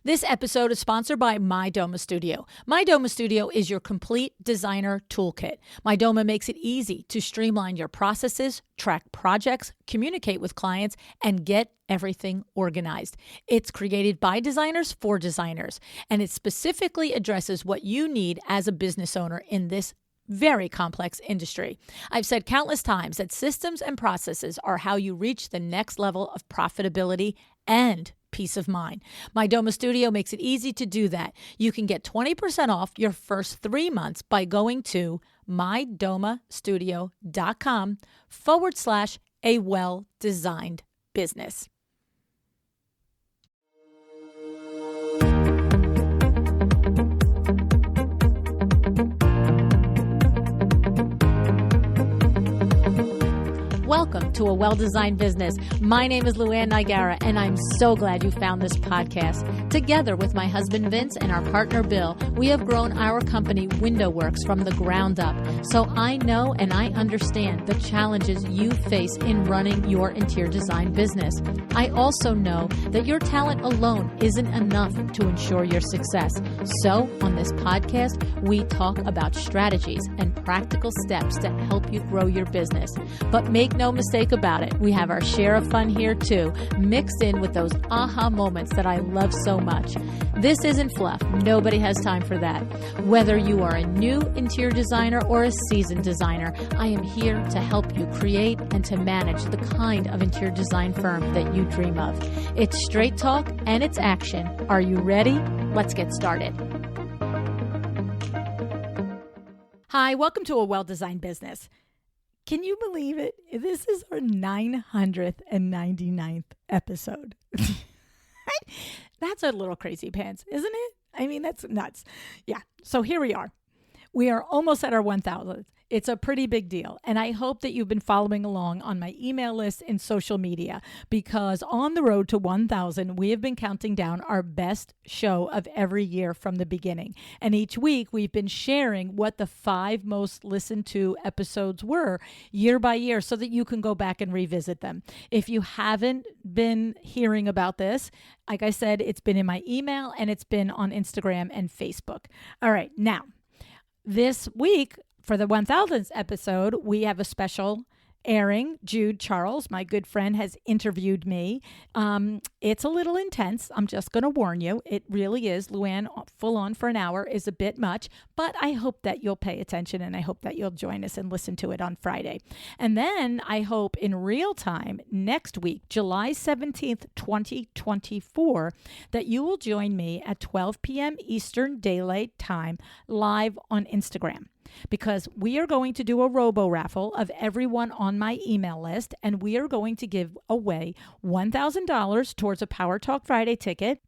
This episode is sponsored by MyDoma Studio. MyDoma Studio is your complete designer toolkit. MyDoma makes it easy to streamline your processes, track projects, communicate with clients, and get everything organized. It's created by designers for designers, and it specifically addresses what you need as a business owner in this very complex industry. I've said countless times that systems and processes are how you reach the next level of profitability and peace of mind. MyDoma Studio makes it easy to do that. You can get 20% off your first 3 months by going to mydomastudio.com/a well-designed business. Welcome to A Well-Designed Business. My name is LuAnn Nigara, and I'm so glad you found this podcast. Together with my husband Vince and our partner Bill, we have grown our company Window Works from the ground up. So I know and I understand the challenges you face in running your interior design business. I also know that your talent alone isn't enough to ensure your success. So on this podcast, we talk about strategies and practical steps to help you grow your business. But make no mistake about it, we have our share of fun here too, mixed in with those aha moments that I love so much. This isn't fluff. Nobody has time for that. Whether you are a new interior designer or a seasoned designer, I am here to help you create and to manage the kind of interior design firm that you dream of. It's straight talk and it's action. Are you ready? Let's get started. Hi, welcome to A Well-Designed Business. Can you believe it? This is our 999th episode. That's a little crazy pants, isn't it? I mean, that's nuts. Yeah. So here we are. We are almost at our 1,000th. It's a pretty big deal. And I hope that you've been following along on my email list and social media, because on the road to 1,000, we have been counting down our best show of every year from the beginning. And each week we've been sharing what the 5 most listened to episodes were year by year so that you can go back and revisit them. If you haven't been hearing about this, like I said, it's been in my email and it's been on Instagram and Facebook. All right. Now, this week, for the 1000th episode, we have a special airing. Jude Charles, my good friend, has interviewed me. It's a little intense. I'm just going to warn you. It really is. LuAnn, full on for an hour is a bit much, but I hope that you'll pay attention and I hope that you'll join us and listen to it on Friday. And then I hope in real time next week, July 17th, 2024, that you will join me at 12 p.m. Eastern Daylight Time live on Instagram. Because we are going to do a robo raffle of everyone on my email list, and we are going to give away $1,000 towards a Power Talk Friday ticket.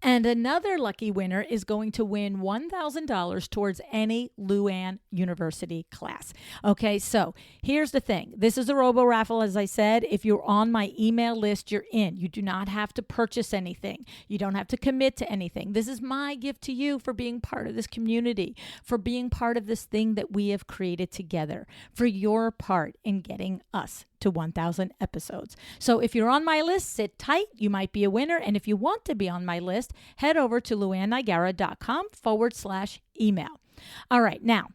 And another lucky winner is going to win $1,000 towards any LuAnn University class. Okay, so here's the thing. This is a robo raffle, as I said. If you're on my email list, you're in. You do not have to purchase anything. You don't have to commit to anything. This is my gift to you for being part of this community, for being part of this thing that we have created together, for your part in getting us to 1,000 episodes. So if you're on my list, sit tight. You might be a winner. And if you want to be on my list, head over to luannigara.com/email. All right. Now,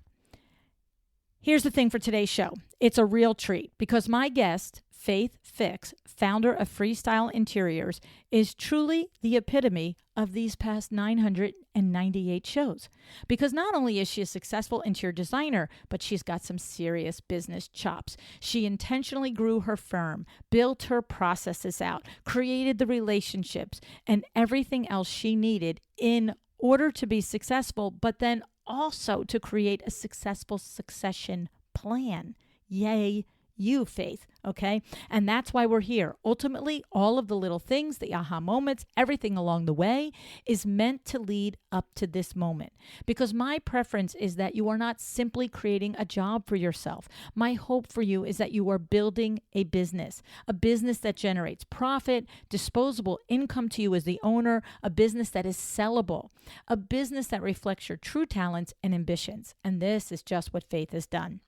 here's the thing for today's show. It's a real treat because my guest, Faith Fix, founder of Freestyle Interiors, is truly the epitome of these past 998 shows. Because not only is she a successful interior designer, but she's got some serious business chops. She intentionally grew her firm, built her processes out, created the relationships, and everything else she needed in order to be successful, but then also to create a successful succession plan. Yay, you, Faith, okay? And that's why we're here. Ultimately, all of the little things, the aha moments, everything along the way is meant to lead up to this moment. Because my preference is that you are not simply creating a job for yourself. My hope for you is that you are building a business that generates profit, disposable income to you as the owner, a business that is sellable, a business that reflects your true talents and ambitions. And this is just what Faith has done.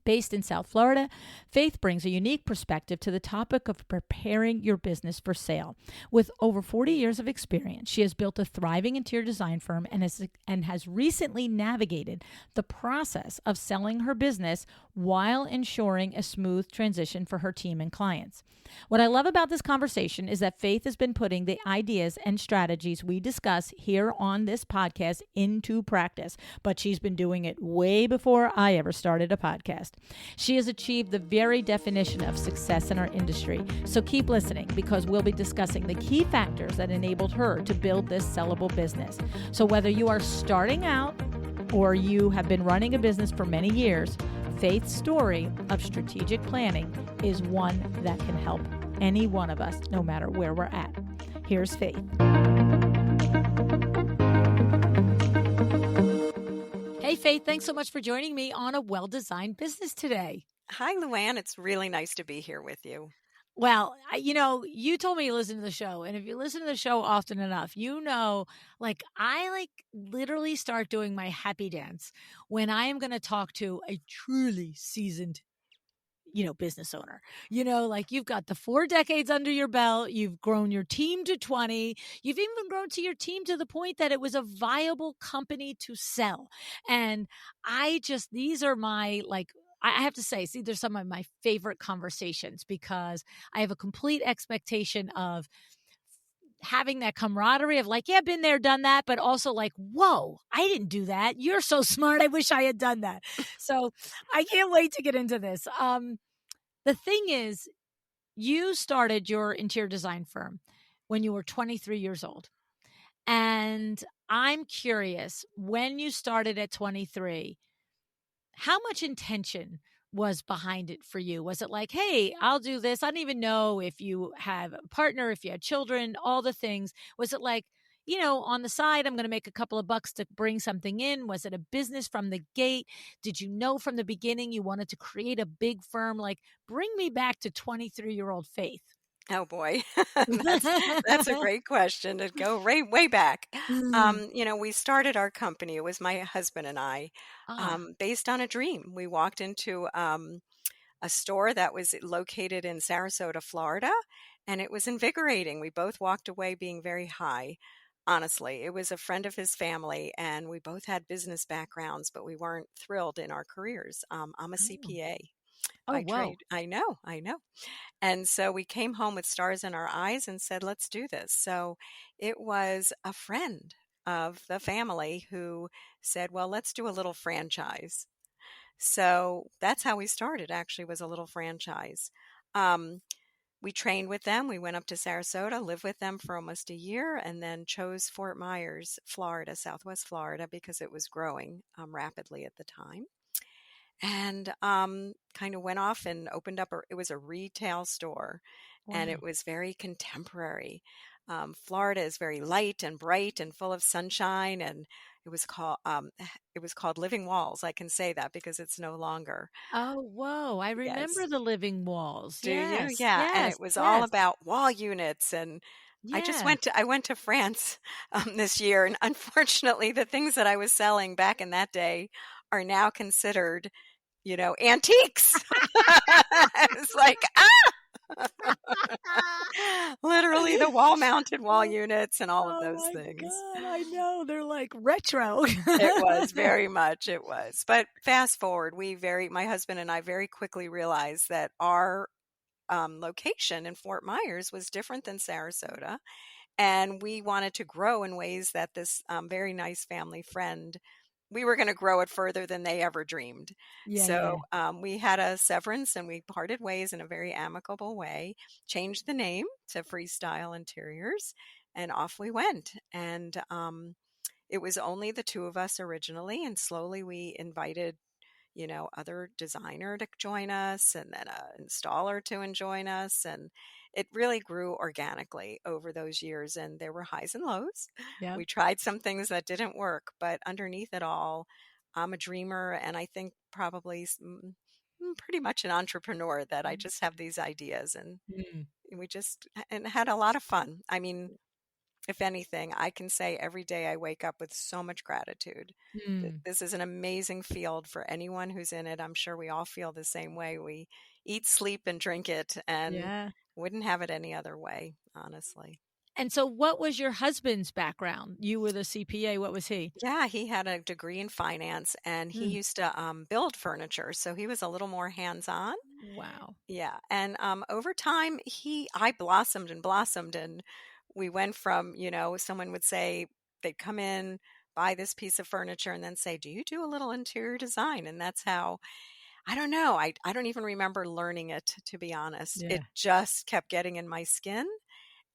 Based in South Florida, Faith brings a unique perspective to the topic of preparing your business for sale. With over 40 years of experience, she has built a thriving interior design firm and has recently navigated the process of selling her business while ensuring a smooth transition for her team and clients. What I love about this conversation is that Faith has been putting the ideas and strategies we discuss here on this podcast into practice, but she's been doing it way before I ever started a podcast. She has achieved the very definition of success in our industry. So keep listening because we'll be discussing the key factors that enabled her to build this sellable business. So whether you are starting out or you have been running a business for many years, Faith's story of strategic planning is one that can help any one of us, no matter where we're at. Here's Faith. Hey, Faith, thanks so much for joining me on A Well-Designed Business today. Hi, LuAnn. It's really nice to be here with you. Well, you told me you listen to the show, and if you listen to the show often enough, I literally start doing my happy dance when I am going to talk to a truly seasoned business owner. You've got the 4 decades under your belt, you've grown your team to 20, you've even grown to your team to the point that it was a viable company to sell. And these are my, I have to say, they're some of my favorite conversations because I have a complete expectation of having that camaraderie of yeah, been there, done that, but also whoa, I didn't do that. You're so smart. I wish I had done that. So I can't wait to get into this. The thing is, you started your interior design firm when you were 23 years old. And I'm curious, when you started at 23, how much intention was behind it for you? Was it hey, I'll do this? I don't even know if you have a partner, if you had children, all the things. Was it on the side, I'm going to make a couple of bucks to bring something in? Was it a business from the gate? Did you know from the beginning you wanted to create a big firm? Bring me back to 23-year-old Faith. Oh boy, that's a great question to go way back. We started our company. It was my husband and I, Ah, based on a dream. We walked into a store that was located in Sarasota, Florida, and it was invigorating. We both walked away being very high. Honestly, it was a friend of his family, and we both had business backgrounds, but we weren't thrilled in our careers. I'm a oh, CPA oh, by whoa. trade. I know, I know. And so we came home with stars in our eyes and said, let's do this. So it was a friend of the family who said, well, let's do a little franchise. So that's how we started, actually, was a little franchise. Um, we trained with them. We went up to Sarasota, lived with them for almost a year, and then chose Fort Myers, Florida, Southwest Florida, because it was growing rapidly at the time. And kind of went off and opened up it was a retail store, and it Wow. was very contemporary. Florida is very light and bright and full of sunshine, and it was called it was called Living Walls. I can say that because it's no longer. Oh, whoa. I Yes. remember the living walls. Do you? Yes, Yeah, and yes, it was all yes, about wall units. And yeah. I went to France this year, and unfortunately the things that I was selling back in that day are now considered, antiques. It's like, literally the wall mounted wall units and all of Oh those my things. God, I know. They're retro. It was very much, it was. But fast forward, my husband and I very quickly realized that our location in Fort Myers was different than Sarasota. And we wanted to grow in ways that this very nice family friend, we were going to grow it further than they ever dreamed. Yeah, So yeah. we had a severance and we parted ways in a very amicable way, changed the name to Freestyle Interiors, and off we went. And it was only the two of us originally, and slowly we invited other designer to join us, and then an installer to join us. And it really grew organically over those years. And there were highs and lows. Yep. We tried some things that didn't work, but underneath it all, I'm a dreamer. And I think probably pretty much an entrepreneur, that I just have these ideas, and Mm. we just and had a lot of fun. I mean, if anything, I can say every day I wake up with so much gratitude. Mm, This is an amazing field for anyone who's in it. I'm sure we all feel the same way. We eat, sleep, and drink it, and yeah. wouldn't have it any other way, honestly. And so what was your husband's background? You were the CPA. What was he? Yeah, he had a degree in finance and he Mm, used to build furniture. So he was a little more hands on. wow. Yeah. And over time, I blossomed and blossomed. And we went from, someone would say, they'd come in, buy this piece of furniture, and then say, "Do you do a little interior design?" And that's how, I don't know. I don't even remember learning it, to be honest. It Yeah. just kept getting in my skin.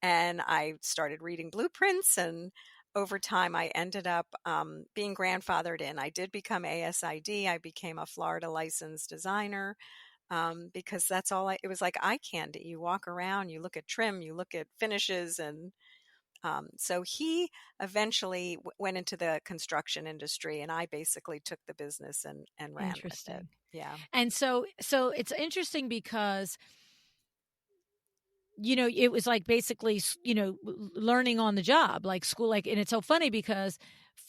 And I started reading blueprints. And over time, I ended up being grandfathered in. I did become ASID. I became a Florida licensed designer because that's all it was like eye candy. You walk around, you look at trim, you look at finishes. And so he eventually went into the construction industry, and I basically took the business and ran with it. Interesting. Yeah. And so it's interesting because it was like basically, learning on the job, like school, like, and it's so funny because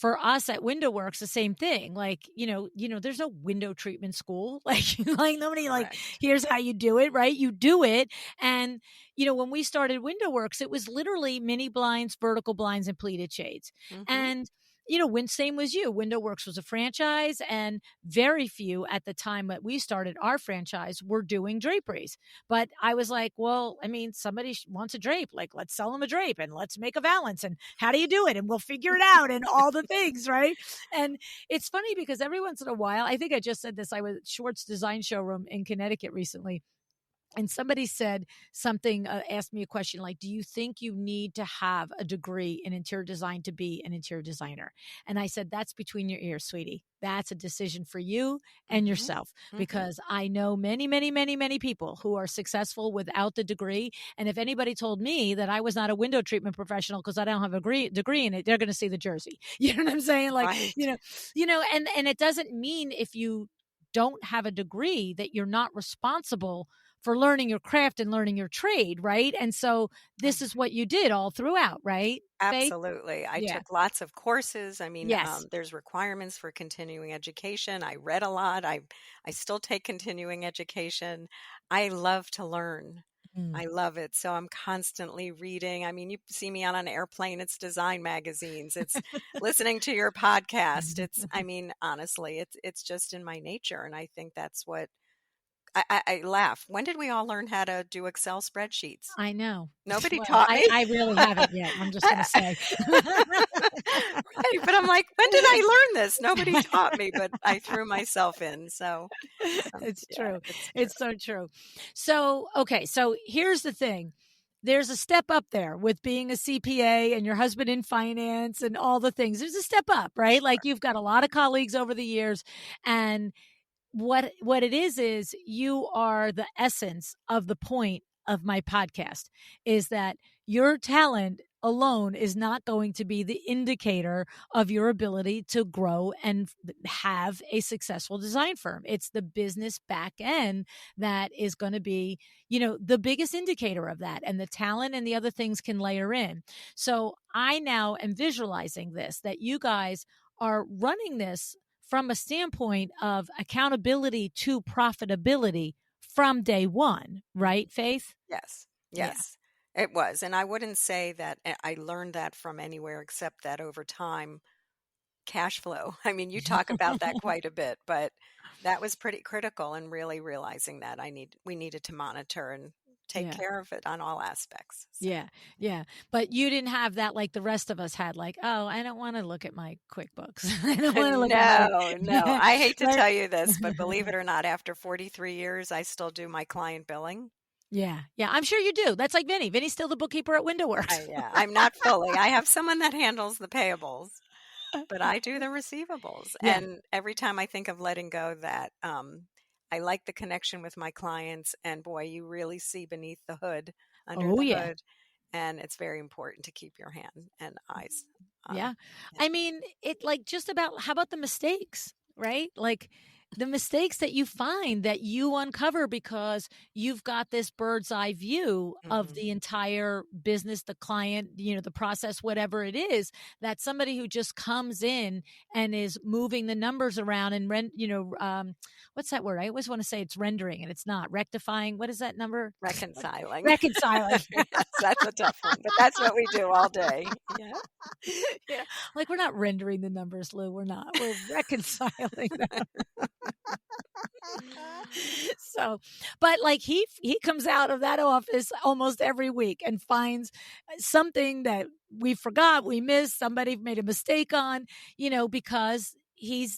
for us at Window Works, the same thing. Like, there's no window treatment school. Like nobody like, Correct. here's how you do it, right? You do it. And, when we started Window Works, it was literally mini blinds, vertical blinds, and pleated shades. Hmm. And, when same was you, Window Works was a franchise, and very few at the time that we started our franchise were doing draperies. But I was like, well, I mean, somebody wants a drape. Like, let's sell them a drape and let's make a valance. And how do you do it? And we'll figure it out and all the things, right? And it's funny because every once in a while, I think I just said this. I was at Schwartz Design Showroom in Connecticut recently, and somebody said something, asked me a question like, do you think you need to have a degree in interior design to be an interior designer? And I said, that's between your ears, sweetie. That's a decision for you and Hmm. yourself, Hmm. because I know many, many, many, many people who are successful without the degree. And if anybody told me that I was not a window treatment professional because I don't have a degree in it, they're going to see the jersey. You know what I'm saying? Like, Right. and it doesn't mean if you don't have a degree that you're not responsible for learning your craft and learning your trade, right? And so this is what you did all throughout, right, Faith? Absolutely. I Yeah. took lots of courses. I mean, Yes. there's requirements for continuing education. I read a lot. I still take continuing education. I love to learn. Mm. I love it. So I'm constantly reading. I mean, you see me on an airplane, it's design magazines, it's listening to your podcast. I mean, honestly, it's just in my nature. And I think that's what I laugh. When did we all learn how to do Excel spreadsheets? I know. Nobody Well, taught I me. I really haven't yet, I'm just gonna say. Right, but I'm like, "When did I learn this? Nobody taught me, but I threw myself in." So, It's yeah, true. it's true. It's so true. So, okay, so here's the thing. There's a step up there with being a CPA and your husband in finance and all the things. There's a step up, right? Like, Sure. you've got a lot of colleagues over the years, and what it is you are the essence of the point of my podcast, is that your talent alone is not going to be the indicator of your ability to grow and have a successful design firm. It's the business back end that is going to be, the biggest indicator of that, and the talent and the other things can layer in. So I now am visualizing this, that you guys are running this from a standpoint of accountability to profitability from day one, Mhm. right, Faith? Yes. Yeah. Yes. It was, and I wouldn't say that I learned that from anywhere except that over time, cash flow. I mean, you talk about that quite a bit, but that was pretty critical in really realizing that we needed to monitor and take Yeah. care of it on all aspects. So, Yeah. Yeah. But you didn't have that like the rest of us had, like, oh, I don't want to look at my QuickBooks. I don't want to look at my no, no. I hate to right. tell you this, but believe it or not, after 43 years, I still do my client billing. Yeah. Yeah. I'm sure you do. That's like Vinny. Vinny's still the bookkeeper at Window Works. Yeah, I'm not fully. I have someone that handles the payables, but I do the receivables. Yeah. And every time I think of letting go that, I like the connection with my clients. And boy, you really see beneath the hood, under Oh, the yeah. hood. And it's very important to keep your hand and eyes on. Yeah. Yeah. I mean, it like just about, how about the mistakes, right? Like, the mistakes that you find that you uncover because you've got this bird's eye view of Hmm. the entire business, the client, the process, whatever it is, that somebody who just comes in and is moving the numbers around and what's that word? I always want to say it's rendering and it's not rectifying. What is that number? Reconciling. Reconciling. Yes, that's a tough one, but that's what we do all day. Yeah. Yeah. Like we're not rendering the numbers, Lou. We're not. We're reconciling them. So, but like he comes out of that office almost every week and finds something that we forgot, we missed, somebody made a mistake on, because he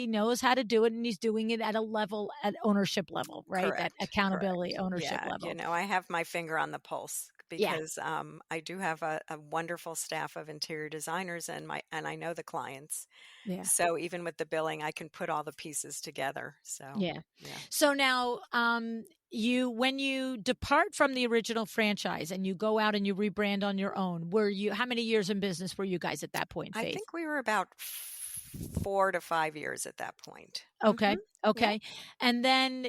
knows how to do it and he's doing it at a level, at ownership level, right? That Correct, accountability correct. ownership Yeah, level. I have my finger on the pulse Yeah. because I do have a wonderful staff of interior designers, and I know the clients. Yeah. So even with the billing, I can put all the pieces together. So Yeah. yeah. So now, when you depart from the original franchise and you go out and you rebrand on your own, how many years in business were you guys at that point, I Faith? think we were about 4 to 5 years at that point. Okay. Yeah. Okay. And then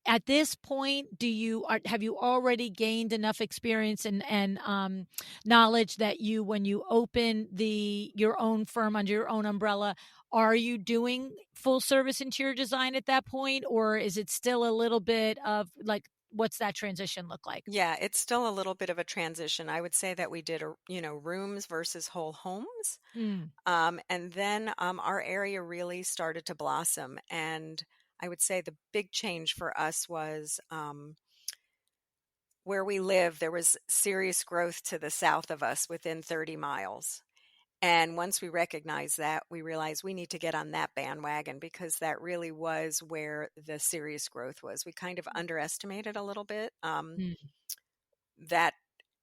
at this point, have you already gained enough experience and knowledge that when you open your own firm under your own umbrella, are you doing full service interior design at that point? Or is it still a little bit of like, what's that transition look like? Yeah, it's still a little bit of a transition. I would say that we did, rooms versus whole homes. Mm, And then our area really started to blossom. And I would say the big change for us was where we live, there was serious growth to the south of us within 30 miles. And once we recognized that, we realized we need to get on that bandwagon because that really was where the serious growth was. We kind of underestimated a little bit mm, that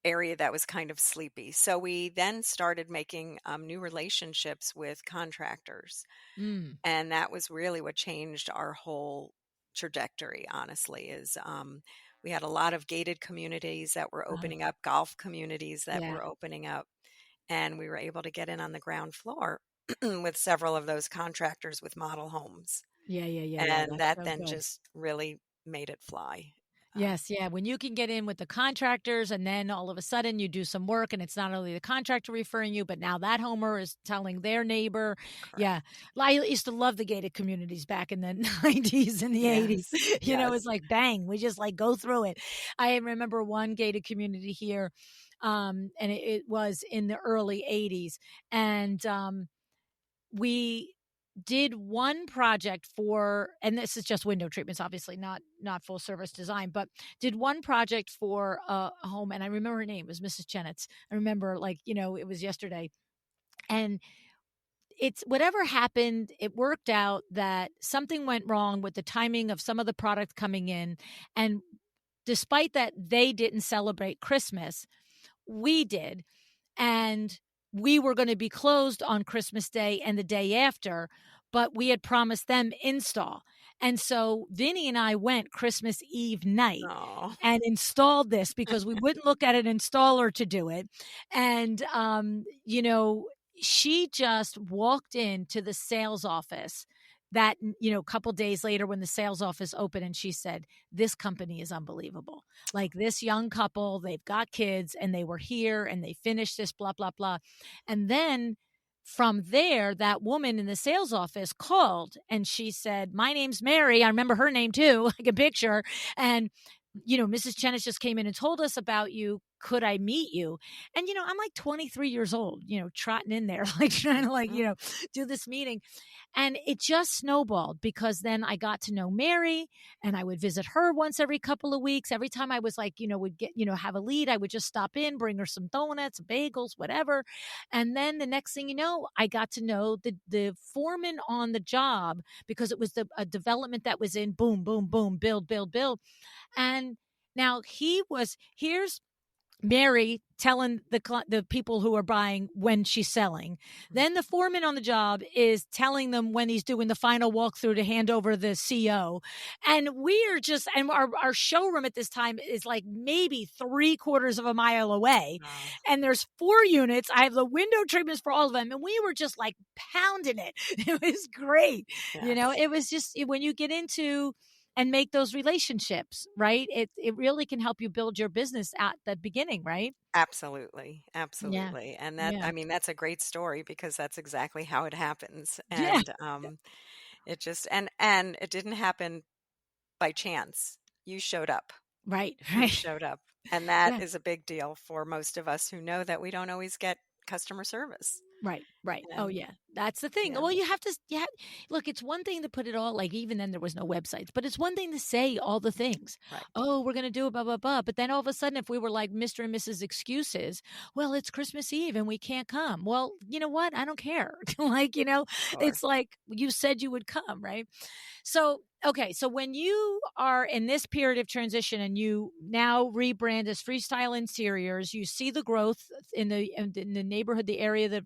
area that was kind of sleepy. So we then started making new relationships with contractors. mm. And that was really what changed our whole trajectory, honestly, is we had a lot of gated communities that were Uh-huh. opening up, golf communities that Yeah. were opening up, and we were able to get in on the ground floor with several of those contractors with model homes. Yeah. Yeah. Yeah. Yeah. And That's that so then good. just really made it fly. Yes, yeah, when you can get in with the contractors and then all of a sudden you do some work and it's not only the contractor referring you, but now that homeowner is telling their neighbor. Yeah. Correct. I used to love the gated communities back in the 90s and the 80s. Yes. It's Yes. like bang, we just like go through it. I remember one gated community here, and it was in the early 80s. And we did one project and this is just window treatments, obviously not full service design, but did one project for a home. And I remember her name, it was Mrs. Chenetz. I remember, like, it was yesterday. And it's whatever happened, it worked out that something went wrong with the timing of some of the product coming in. And despite that, they didn't celebrate Christmas, we did. And we were going to be closed on Christmas Day and the day after, but we had promised them install. And so Vinny and I went Christmas Eve night Oh, and installed this because we wouldn't look at an installer to do it. And, she just walked into the sales office that, couple days later when the sales office opened, and she said, "This company is unbelievable. Like, this young couple, they've got kids and they were here and they finished this, blah, blah, blah." And then from there, that woman in the sales office called and she said, "My name's Mary." I remember her name too. I can picture her. And, Mrs. Chennis just came in and told us about you. Could I meet you? And, I'm like 23 years old, trotting in there, like trying to, like, mhm. do this meeting. And it just snowballed because then I got to know Mary and I would visit her once every couple of weeks. Every time I was like, would get, have a lead, I would just stop in, bring her some donuts, bagels, whatever. And then the next thing you know, I got to know the foreman on the job because it was a development that was in boom, boom, boom, build, build, build. And now here's Mary telling the people who are buying when she's selling. Then the foreman on the job is telling them when he's doing the final walkthrough to hand over the CO. And we are just, and our showroom at this time is like maybe 3/4 of a mile away. Wow. And there's 4 units. I have the window treatments for all of them. And we were just like pounding it. It was great. Yes. It was just when you get into and make those relationships, right? It really can help you build your business at the beginning, right? Absolutely, Yeah. absolutely, and that Yeah. I mean, that's a great story because that's exactly how it happens, Yeah. and, it just and it didn't happen by chance. You showed up. Right. You Right. showed up, and that Yeah. is a big deal for most of us who know that we don't always get customer service, Right, right. Oh, and yeah. That's the thing. yeah, Well, you have to, yeah. Look, it's one thing to put it all, like, even then there was no websites, but it's one thing to say all the things. right. Oh, we're going to do it, blah, blah, blah. But then all of a sudden, if we were like Mr. and Mrs. Excuses, well, it's Christmas Eve and we can't come. Well, you know what? I don't care. Like, Sure. it's like you said you would come, right? So, okay. So when you are in this period of transition and you now rebrand as Freestyle Interiors, you see the growth in the neighborhood, the area that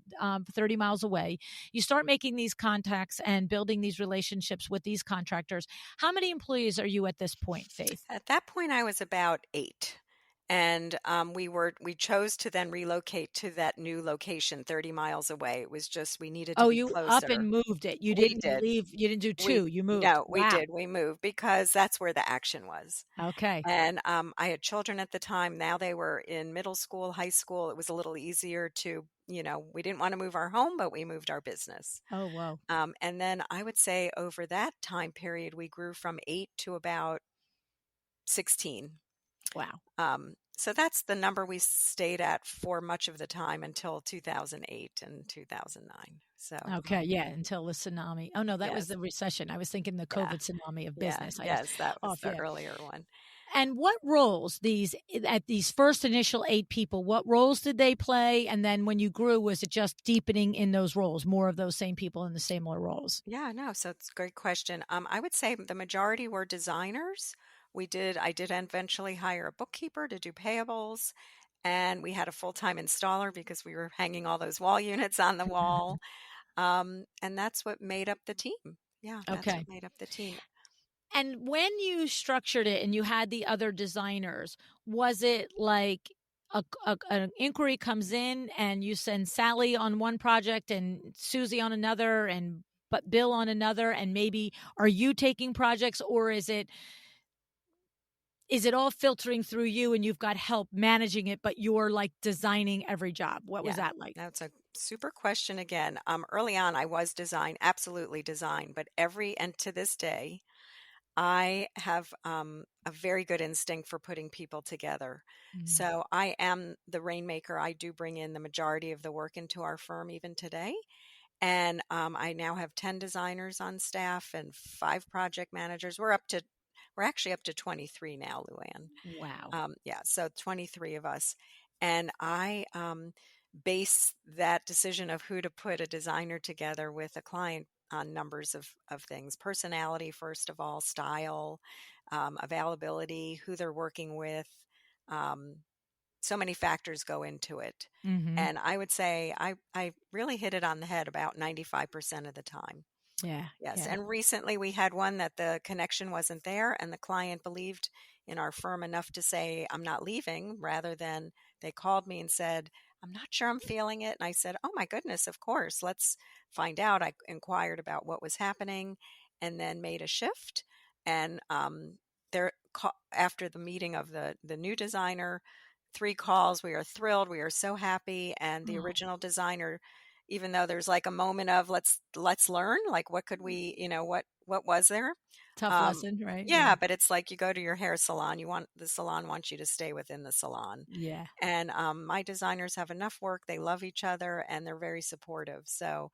30 miles away. You start making these contacts and building these relationships with these contractors. How many employees are you at this point, Faith? At that point, I was about 8, and, we chose to then relocate to that new location 30 miles away. It was just we needed to Oh, be you up closer. and moved it. You We didn't did. leave. You didn't do We two. You moved. No, we Wow. did, we moved because that's where the action was, Okay. and, I had children at the time, now they were in middle school, high school, it was a little easier to we didn't wanna move our home, but we moved our business. Oh, whoa. And then I would say over that time period, we grew from 8 to about 16. Wow. So that's the number we stayed at for much of the time until 2008 and 2009. So, Okay, yeah, until the tsunami. Oh, no, that was yes, the recession. I was thinking the yeah, COVID tsunami of yeah, business. I was yes, that was off, the yeah. earlier one. And what roles at these first initial 8 people, what roles did they play? And then when you grew, was it just deepening in those roles, more of those same people in the similar roles? Yeah, no, so it's a great question. I would say the majority were designers. I did eventually hire a bookkeeper to do payables, and we had a full-time installer because we were hanging all those wall units on the wall. And that's what made up the team. Yeah, that's Okay. what made up the team. And when you structured it and you had the other designers, was it like an inquiry comes in and you send Sally on one project and Susie on another and but Bill on another, and maybe are you taking projects, or is it all filtering through you and you've got help managing it, but you're like designing every job? What was Yeah, that like? that's a super question again. Early on, I was design, absolutely design, but and to this day, I have a very good instinct for putting people together. Mm. So I am the rainmaker. I do bring in the majority of the work into our firm even today. And I now have 10 designers on staff and 5 project managers. We're actually up to 23 now, LuAnn. Wow. Yeah, so 23 of us. And I base that decision of who to put a designer together with a client on numbers of things: personality, first of all, style, availability, who they're working with. Um, so many factors go into it. Mhm. And I would say I really hit it on the head about 95% of the time. Yeah, Yes, yeah. and recently we had one that the connection wasn't there, and the client believed in our firm enough to say, "I'm not leaving," rather than they called me and said, "I'm not sure I'm feeling it." And I said, "Oh my goodness, of course, let's find out." I inquired about what was happening and then made a shift. And after the meeting of the new designer, 3 calls, we are thrilled, we are so happy. And the Oh, original designer, even though there's like a moment of let's learn, like what could we, what was there? tough Um, lesson, right? Yeah. yeah, but it's like you go to your hair salon, the salon wants you to stay within the salon. Yeah. And my designers have enough work, they love each other, and they're very supportive. So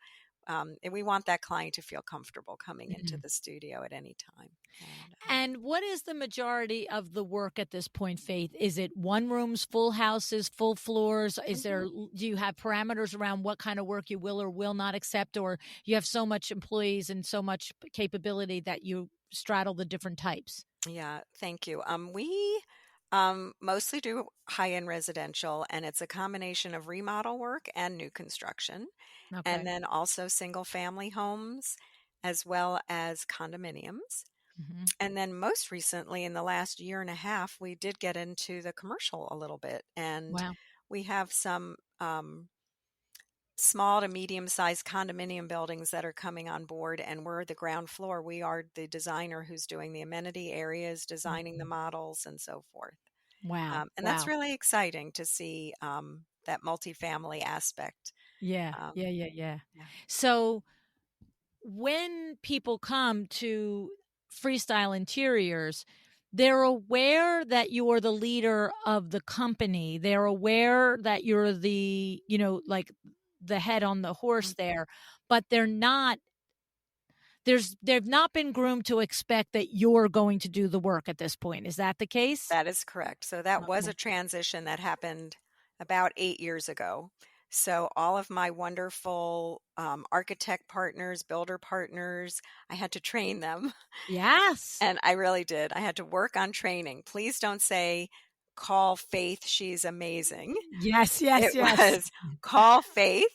and we want that client to feel comfortable coming into Mhm. the studio at any time. And And what is the majority of the work at this point, Faith? Is it one rooms, full houses, full floors? Mhm. Do you have parameters around what kind of work you will or will not accept, or you have so much employees and so much capability that you straddle the different types? Yeah, thank you. We Mostly do high-end residential, and it's a combination of remodel work and new construction, and Okay. then also single-family homes as well as condominiums. Hmm. And then most recently, in the last year and a half, we did get into the commercial a little bit, and Wow. we have some small to medium-sized condominium buildings that are coming on board, and we're the ground floor. We are the designer who's doing the amenity areas, designing the Mhm. models, and so forth. Wow. And that's Wow. really exciting to see that multifamily aspect. Yeah. Um, Yeah. Yeah. Yeah. yeah, So when people come to Freestyle Interiors, they're aware that you're the leader of the company. They're aware that you're the, like the head on the horse mm, there, but they've not been groomed to expect that you're going to do the work at this point. Is that the case? that is correct. So that was a Okay. transition that happened about 8 years ago. So all of my wonderful architect partners, builder partners, I had to train them. Yes. And I really did. I had to work on training. Please don't say, call Faith, she's amazing. Yes, yes, It yes. was call Faith.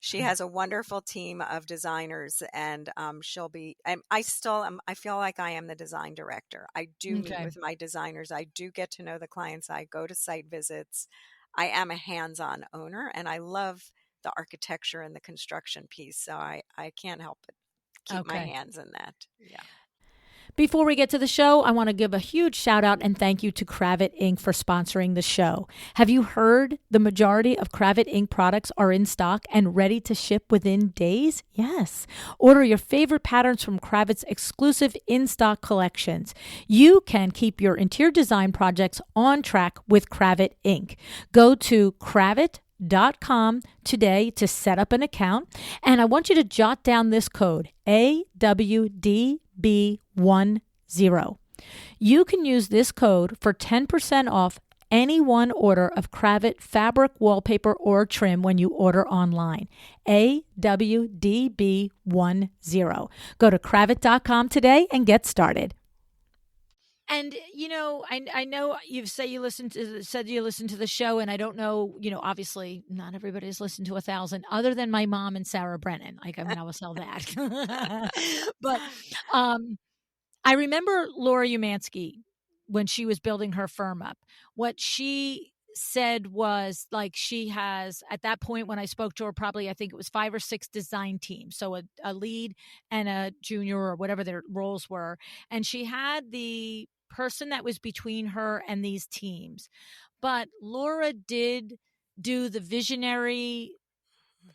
She has a wonderful team of designers, and she'll be. I still am. I feel like I am the design director. I do meet Okay. with my designers. I do get to know the clients. I go to site visits. I am a hands-on owner, and I love the architecture and the construction piece. So I can't help but keep my Okay. hands in that. Yeah. Before we get to the show, I want to give a huge shout out and thank you to Cravat Inc. for sponsoring the show. Have you heard the majority of Cravat Inc. products are in stock and ready to ship within days? Yes. Order your favorite patterns from Cravat's exclusive in stock collections. You can keep your interior design projects on track with Cravat Inc. Go to Cravat.com today to set up an account. And I want you to jot down this code AWDB10. You can use this code for 10% off any one order of Cravat fabric wallpaper or trim when you order online. AWDB10. Go to Cravat.com today and get started. And I know you've said you listened to the show, and I don't know, obviously not everybody's listened to 1,000, other than my mom and Sarah Brennan. Like, I mean, I will sell that. But um, I remember Laura Umansky when she was building her firm up. What she said was like she has at that point when I spoke to her, probably I think it was 5 or 6 design teams, so a lead and a junior or whatever their roles were, and she had the person that was between her and these teams. But Laura did do the visionary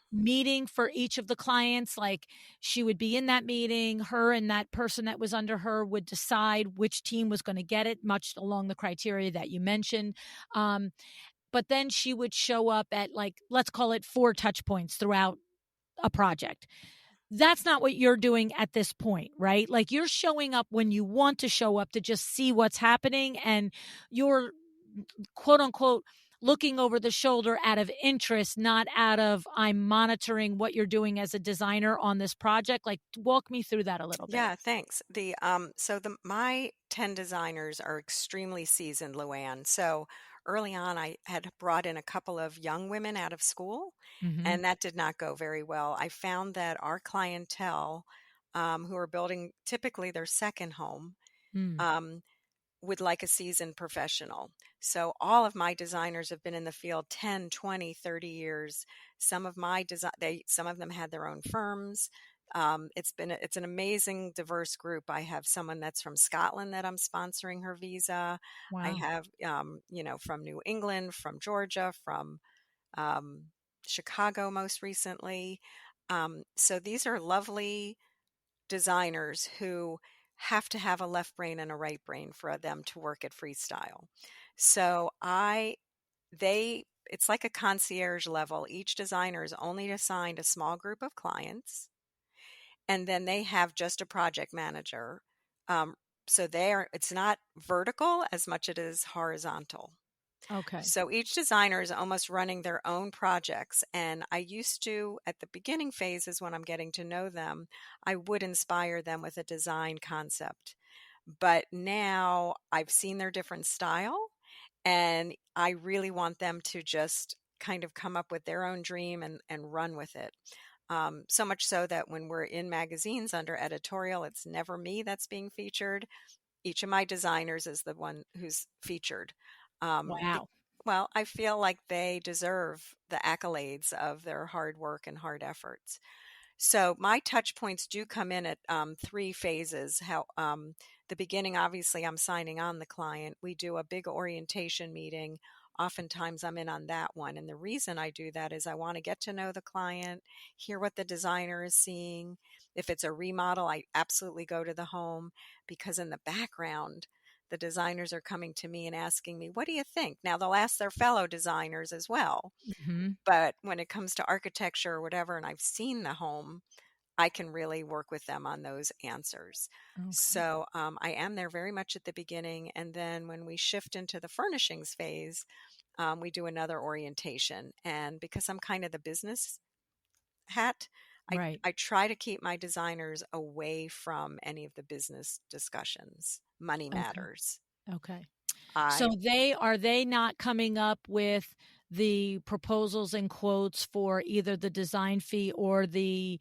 meeting for each of the clients. Like, she would be in that meeting, her and that person that was under her would decide which team was going to get it, much along the criteria that you mentioned. But then she would show up at, like, let's call it 4 touch points throughout a project. That's not what you're doing at this point, right? Like, you're showing up when you want to show up to just see what's happening, and you're, quote unquote, looking over the shoulder out of interest, not out of I'm monitoring what you're doing as a designer on this project. Like, walk me through that a little bit. Yeah, thanks. The my 10 designers are extremely seasoned, LuAnn. So early on I had brought in a couple of young women out of school, Mm-hmm. and that did not go very well. I found that our clientele, who are building typically their second home, Mm. um, would like a seasoned professional. So all of my designers have been in the field 10, 20, 30 years. Some of them had their own firms. It's an amazing diverse group. I have someone that's from Scotland that I'm sponsoring her visa. I Wow. have from New England, from Georgia, from um, Chicago most recently. So these are lovely designers who have to have a left brain and a right brain for them to work at Freestyle. So it's like a concierge level. Each designer is only assigned a small group of clients, and then they have just a project manager. Um, so it's not vertical as much as it is horizontal. Okay. So each designer is almost running their own projects. And I used to, at the beginning phases when I'm getting to know them, I would inspire them with a design concept. But now I've seen their different style. And I really want them to just kind of come up with their own dream and run with it. So much so that when we're in magazines under editorial, it's never me that's being featured. Each of my designers is the one who's featured. Um, be- Wow. well, I feel like they deserve the accolades of their hard work and hard efforts. So my touch points do come in at three phases. How the beginning, obviously, I'm signing on the client. We do a big orientation meeting. Oftentimes, I'm in on that one, and the reason I do that is I want to get to know the client, hear what the designer is seeing. If it's a remodel, I absolutely go to the home because in the background, the designers are coming to me and asking me, "What do you think?" Now they'll ask their fellow designers as well, Hmm. but when it comes to architecture or whatever, and I've seen the home, I can really work with them on those answers. Okay. So I am there very much at the beginning. And then when we shift into the furnishings phase, we do another orientation. And because I'm kind of the business hat, Right. I try to keep my designers away from any of the business discussions. Money Okay. matters. Okay. So I they not coming up with the proposals and quotes for either the design fee or the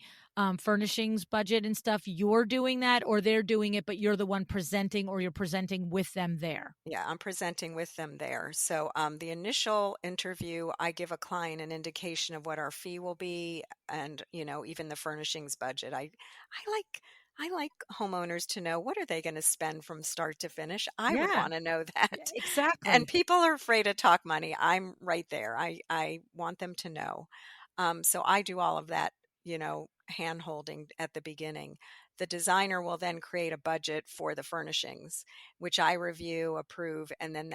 furnishings budget and stuff? You're doing that, or they're doing it, but you're the one presenting, or you're presenting with them there? Yeah, I'm presenting with them there. So, the initial interview, I give a client an indication of what our fee will be, and even the furnishings budget. I like homeowners to know what are they going to spend from start to finish. I would Yeah. want to know Yeah, that, and exactly. people are afraid to talk money. I'm right there. I want them to know. So I do all of that, hand holding at the beginning. The designer will then create a budget for the furnishings, which I review, approve, and then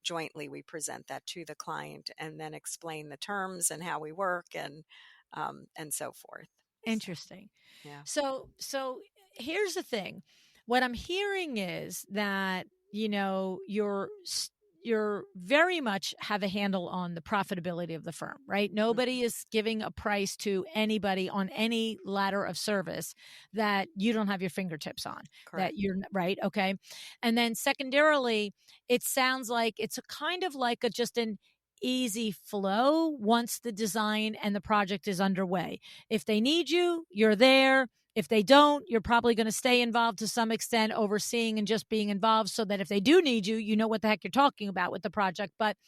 jointly we present that to the client and then explain the terms and how we work and so forth. So Interesting. yeah. So here's the thing. What I'm hearing is that, you're very much have a handle on the profitability of the firm, right? Mhm. Nobody is giving a price to anybody on any ladder of service that you don't have your fingertips on, that Correct. you're right. Okay. And then secondarily, it sounds like it's a kind of like a just an easy flow once the design and the project is underway. If they need you, you're there. If they don't, you're probably going to stay involved to some extent, overseeing and just being involved so that if they do need you, you know what the heck you're talking about with the project. But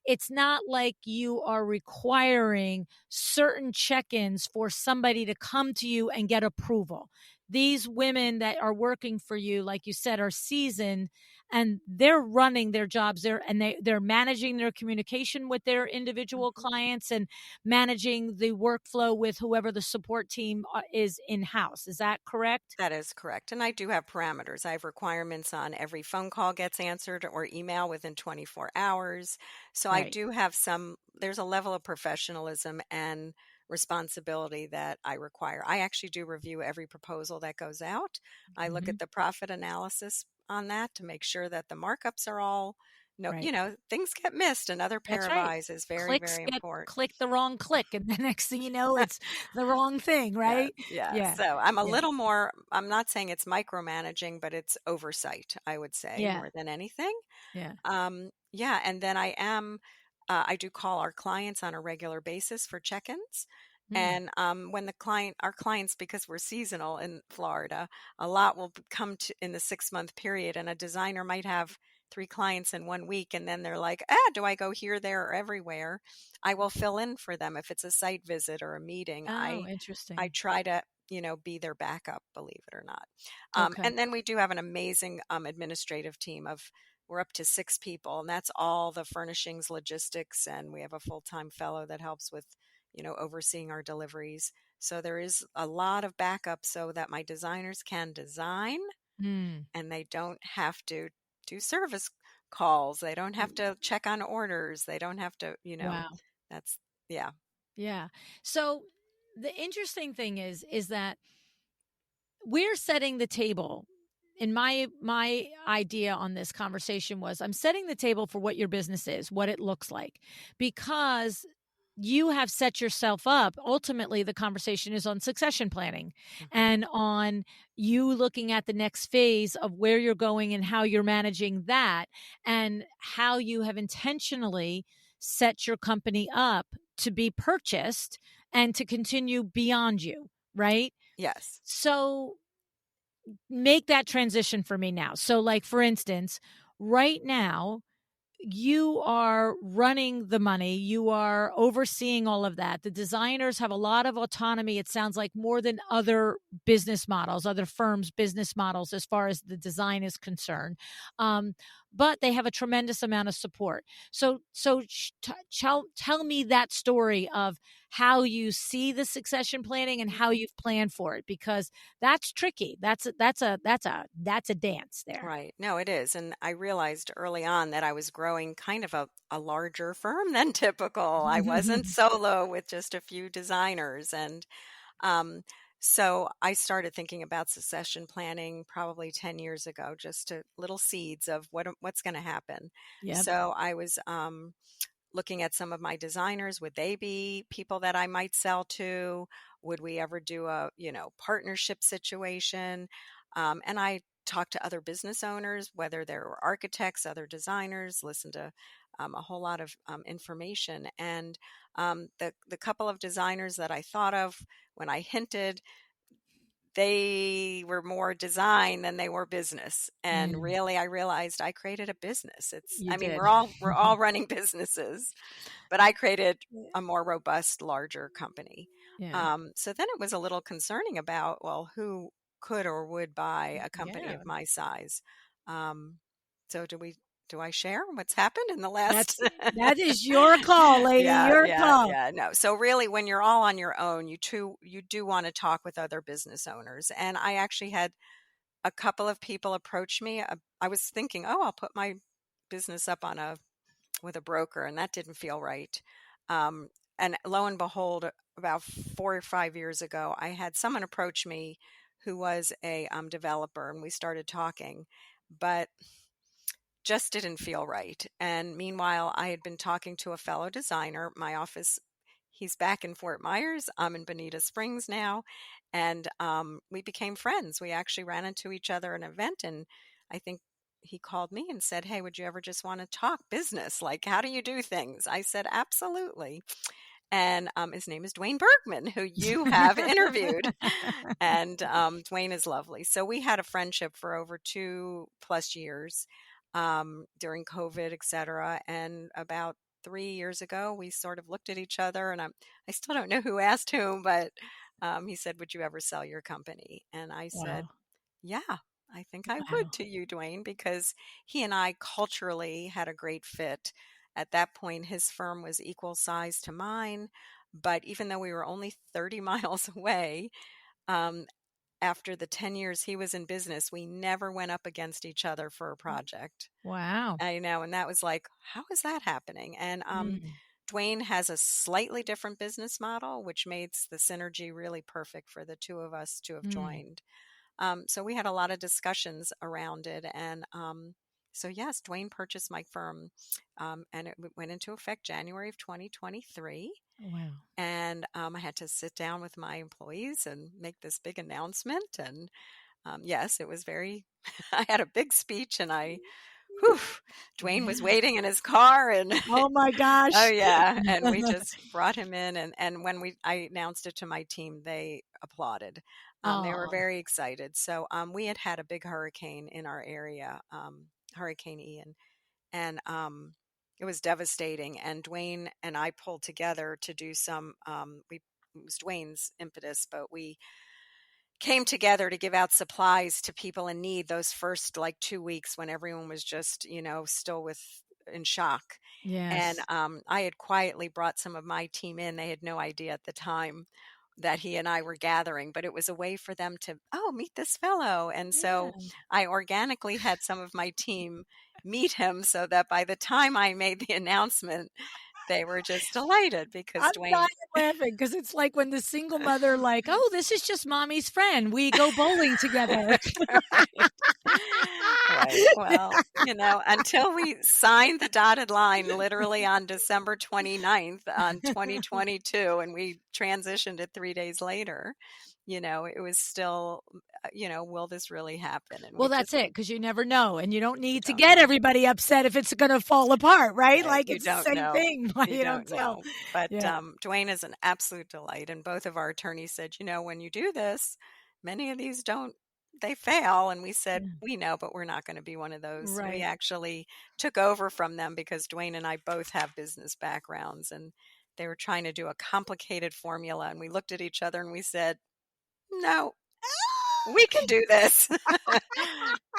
it's not like you are requiring certain check ins for somebody to come to you and get approval. These women that are working for you, like you said, are seasoned and they're running their jobs there, and they're managing their communication with their individual Mhm. clients and managing the workflow with whoever the support team is in house. Is that correct? That is correct. And I do have parameters. I have requirements on every phone call gets answered or email within 24 hours. So I Right. do have there's a level of professionalism and responsibility that I require. I actually do review every proposal that goes out. I look Hmm. at the profit analysis on that to make sure that the markups are all, no, Right. things get missed. Another pair That's of right. eyes is very, Clicks very get important. click the wrong click, and the next thing you know, it's the wrong thing, Yeah, right? yeah. Yeah, So I'm a yeah, little more, I'm not saying it's micromanaging, but it's oversight, I would say, yeah, more than anything. yeah. Yeah. And then I do call our clients on a regular basis for check ins. Mm. And when our clients, because we're seasonal in Florida, a lot will come to in the 6 month period, and a designer might have three clients in 1 week, and then they're like, do I go here, there, or everywhere? I will fill in for them if it's a site visit or a meeting. Oh, I interesting. try to, be their backup, believe it or not. Okay. And then we do have an amazing administrative team of we're up to 6 people, and that's all the furnishings, logistics, and we have a full-time fellow that helps with, overseeing our deliveries. So there is a lot of backup so that my designers can design Mm. and they don't have to do service calls. They don't have to check on orders. They don't have to, Wow. that's, yeah. Yeah. So the interesting thing is that we're setting the table. And my idea on this conversation was I'm setting the table for what your business is, what it looks like, because you have set yourself up. Ultimately, the conversation is on succession planning Mhm. and on you looking at the next phase of where you're going and how you're managing that, and how you have intentionally set your company up to be purchased and to continue beyond you, right? Yes. So make that transition for me now. So, like, for instance, right now, you are running the money, you are overseeing all of that. The designers have a lot of autonomy, it sounds like, more than other business models, other firms' business models, as far as the design is concerned. Um, but they have a tremendous amount of support. Tell me that story of how you see the succession planning and how you've planned for it, because that's tricky. That's a dance there. Right. No, it is. And I realized early on that I was growing kind of a larger firm than typical. I wasn't solo with just a few designers. And um, so I started thinking about succession planning probably 10 years ago, just to little seeds of what's going to happen. Yep. So I was looking at some of my designers. Would they be people that I might sell to? Would we ever do a, partnership situation? And I talked to other business owners, whether they were architects, other designers, listened to a whole lot of information. And the couple of designers that I thought of when I hinted, they were more design than they were business. And Mm, really, I realized I created a business. you I mean, did. we're all running businesses, but I created Yeah. a more robust, larger company. Yeah. So then it was a little concerning about, well, who could or would buy a company Yeah. of my size? Um, so do I share what's happened in the last? That is your call, lady. Yeah, Your yeah, call. yeah. No. So really, when you're all on your own, you do want to talk with other business owners. And I actually had a couple of people approach me. I was thinking, oh, I'll put my business up on a with a broker, and that didn't feel right. Um, and lo and behold, about 4 or 5 years ago, I had someone approach me who was a developer, and we started talking, but just didn't feel right. And meanwhile, I had been talking to a fellow designer. My office, he's back in Fort Myers. I'm in Bonita Springs now. And we became friends. We actually ran into each other at an event. And I think he called me and said, hey, would you ever just want to talk business? Like, how do you do things? I said, absolutely. And his name is Dwayne Bergman, who you have interviewed. And Dwayne is lovely. So we had a friendship for over 2+ years during COVID, et cetera. And about 3 years ago, we sort of looked at each other, and I still don't know who asked whom, but he said, would you ever sell your company? And I said, Wow. yeah, I think I Wow. would, to you, Dwayne, because he and I culturally had a great fit. At that point, his firm was equal size to mine. But even though we were only 30 miles away, um, after the 10 years he was in business, we never went up against each other for a project. Wow. I know. And that was like, how is that happening? And Mm, Dwayne has a slightly different business model, which makes the synergy really perfect for the two of us to have mm. joined. So we had a lot of discussions around it. And so, yes, Dwayne purchased my firm, and it went into effect January of 2023. Wow. And I had to sit down with my employees and make this big announcement. And yes, it was very, I had a big speech, and whew, Dwayne was waiting in his car, and Oh my oh gosh. yeah, and we just brought him in, and when I announced it to my team, they applauded. They were Oh, very excited. So we had a big hurricane in our area, Hurricane Ian, and it was devastating. And Dwayne and I pulled together to do some. It was Dwayne's impetus, but we came together to give out supplies to people in need those first like 2 weeks when everyone was just still with in shock. And yes. I had quietly brought some of my team in. They had no idea at the time that he and I were gathering, but it was a way for them to, oh, meet this fellow. And so Yeah. I organically had some of my team meet him so that by the time I made the announcement, They were just delighted because I'm dying Dwayne. laughing because it's like when the single mother, like, oh, this is just mommy's friend. We go bowling together. Right. Right. Well, until we signed the dotted line literally on December 29th on 2022 and we transitioned it 3 days later, it was still, will this really happen? And Well, we just that's it, because you never know, and you don't you need to don't get know. everybody upset if it's going to fall apart, right? Right. Like You it's the don't same know. thing. Why You you don't don't tell? know. But Yeah, Dwayne is an absolute delight. And both of our attorneys said, when you do this, many of these don't, they fail. And we said, yeah. we know, but we're not going to be one of those. We Right. actually took over from them because Dwayne and I both have business backgrounds and they were trying to do a complicated formula. And we looked at each other and we said, no, we can do this.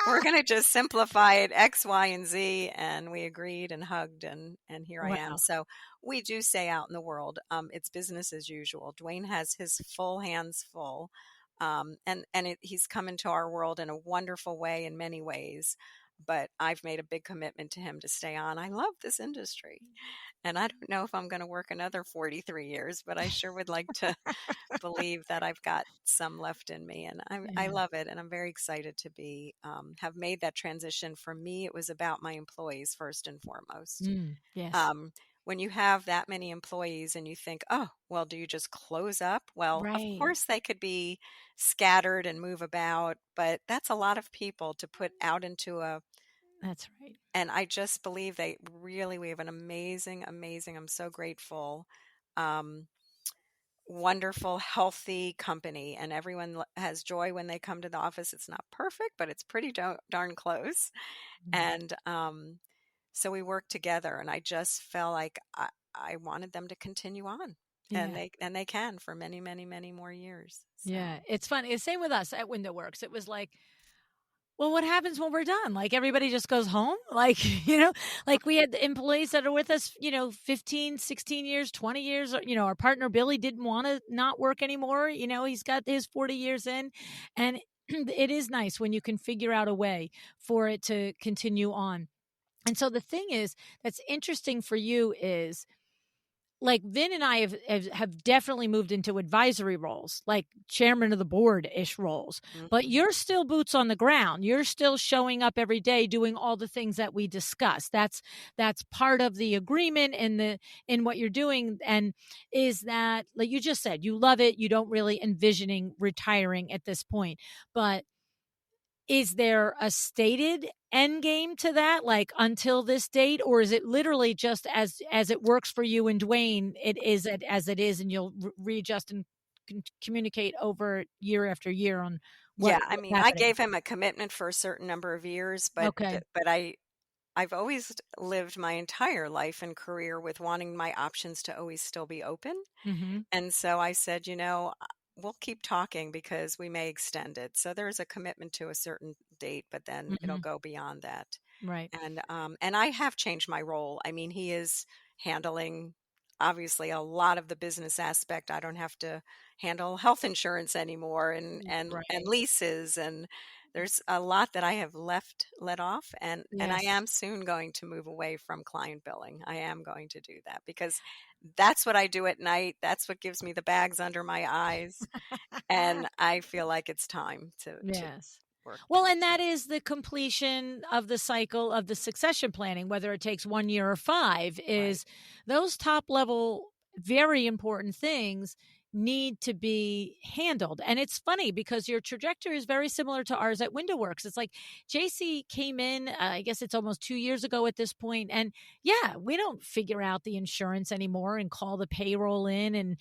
We're going to just simplify it X, Y, and Z. And we agreed and hugged, and here I am. Wow. So we do say out in the world, it's business as usual. Dwayne has his full hands full. He's come into our world in a wonderful way in many ways. But I've made a big commitment to him to stay on. I love this industry. And I don't know if I'm going to work another 43 years, but I sure would like to believe that I've got some left in me, and I Yeah. love it, and I'm very excited to be have made that transition. For me, it was about my employees first and foremost. Yes. Um, when you have that many employees and you think, oh, well, do you just close up? Well, of Right. course they could be scattered and move about, but that's a lot of people to put out into a. That's right. And I just believe we have an amazing, amazing. I'm so grateful. Um, Wonderful, healthy company, and everyone has joy when they come to the office. It's not perfect, but it's pretty darn close. Mm. And so we work together, and I just felt like I wanted them to continue on, and Yeah. they can for many, many, many more years. Yeah. So It's funny. It's same with us at Window Works. It was like, well, what happens when we're done? Like everybody just goes home? Like, like we had employees that are with us, 15, 16 years, 20 years. Our partner Billy didn't want to not work anymore. He's got his 40 years in. And it is nice when you can figure out a way for it to continue on. And so the thing is that's interesting for you is like Vin and I have definitely moved into advisory roles, like chairman of the board ish roles. But mhm. you're still boots on the ground. You're still showing up every day doing all the things that we discussed. That's part of the agreement in what you're doing. And is that, like you just said, you love it. You don't really envisioning retiring at this point. But is there a stated end game to that, like until this date, or is it literally just as it works for you and Dwayne, as it is, and you'll readjust and communicate over year after year on Yeah, I what's mean, I happening? gave him a commitment for a certain number of years, but Okay. I've always lived my entire life and career with wanting my options to always still be open. Mm-hmm. And so I said, we'll keep talking because we may extend it. So there's a commitment to a certain date, but then it'll Mm-hmm. go beyond that. Right. And I have changed my role. I mean, he is handling obviously a lot of the business aspect. I don't have to handle health insurance anymore and Right. leases, and there's a lot that I have let off, and I Yes. am soon going to move away from client billing. I am going to do that because that's what I do at night. That's what gives me the bags under my eyes, and I feel like it's time to Yes. work Well, and towards that. that is the completion of the cycle of the succession planning, whether it takes 1 year or five, Right. is those top level, very important things need to be handled. And it's funny because your trajectory is very similar to ours at WindowWorks. It's like JC came in, I guess it's almost 2 years ago at this point, and yeah, we don't figure out the insurance anymore and call the payroll in and,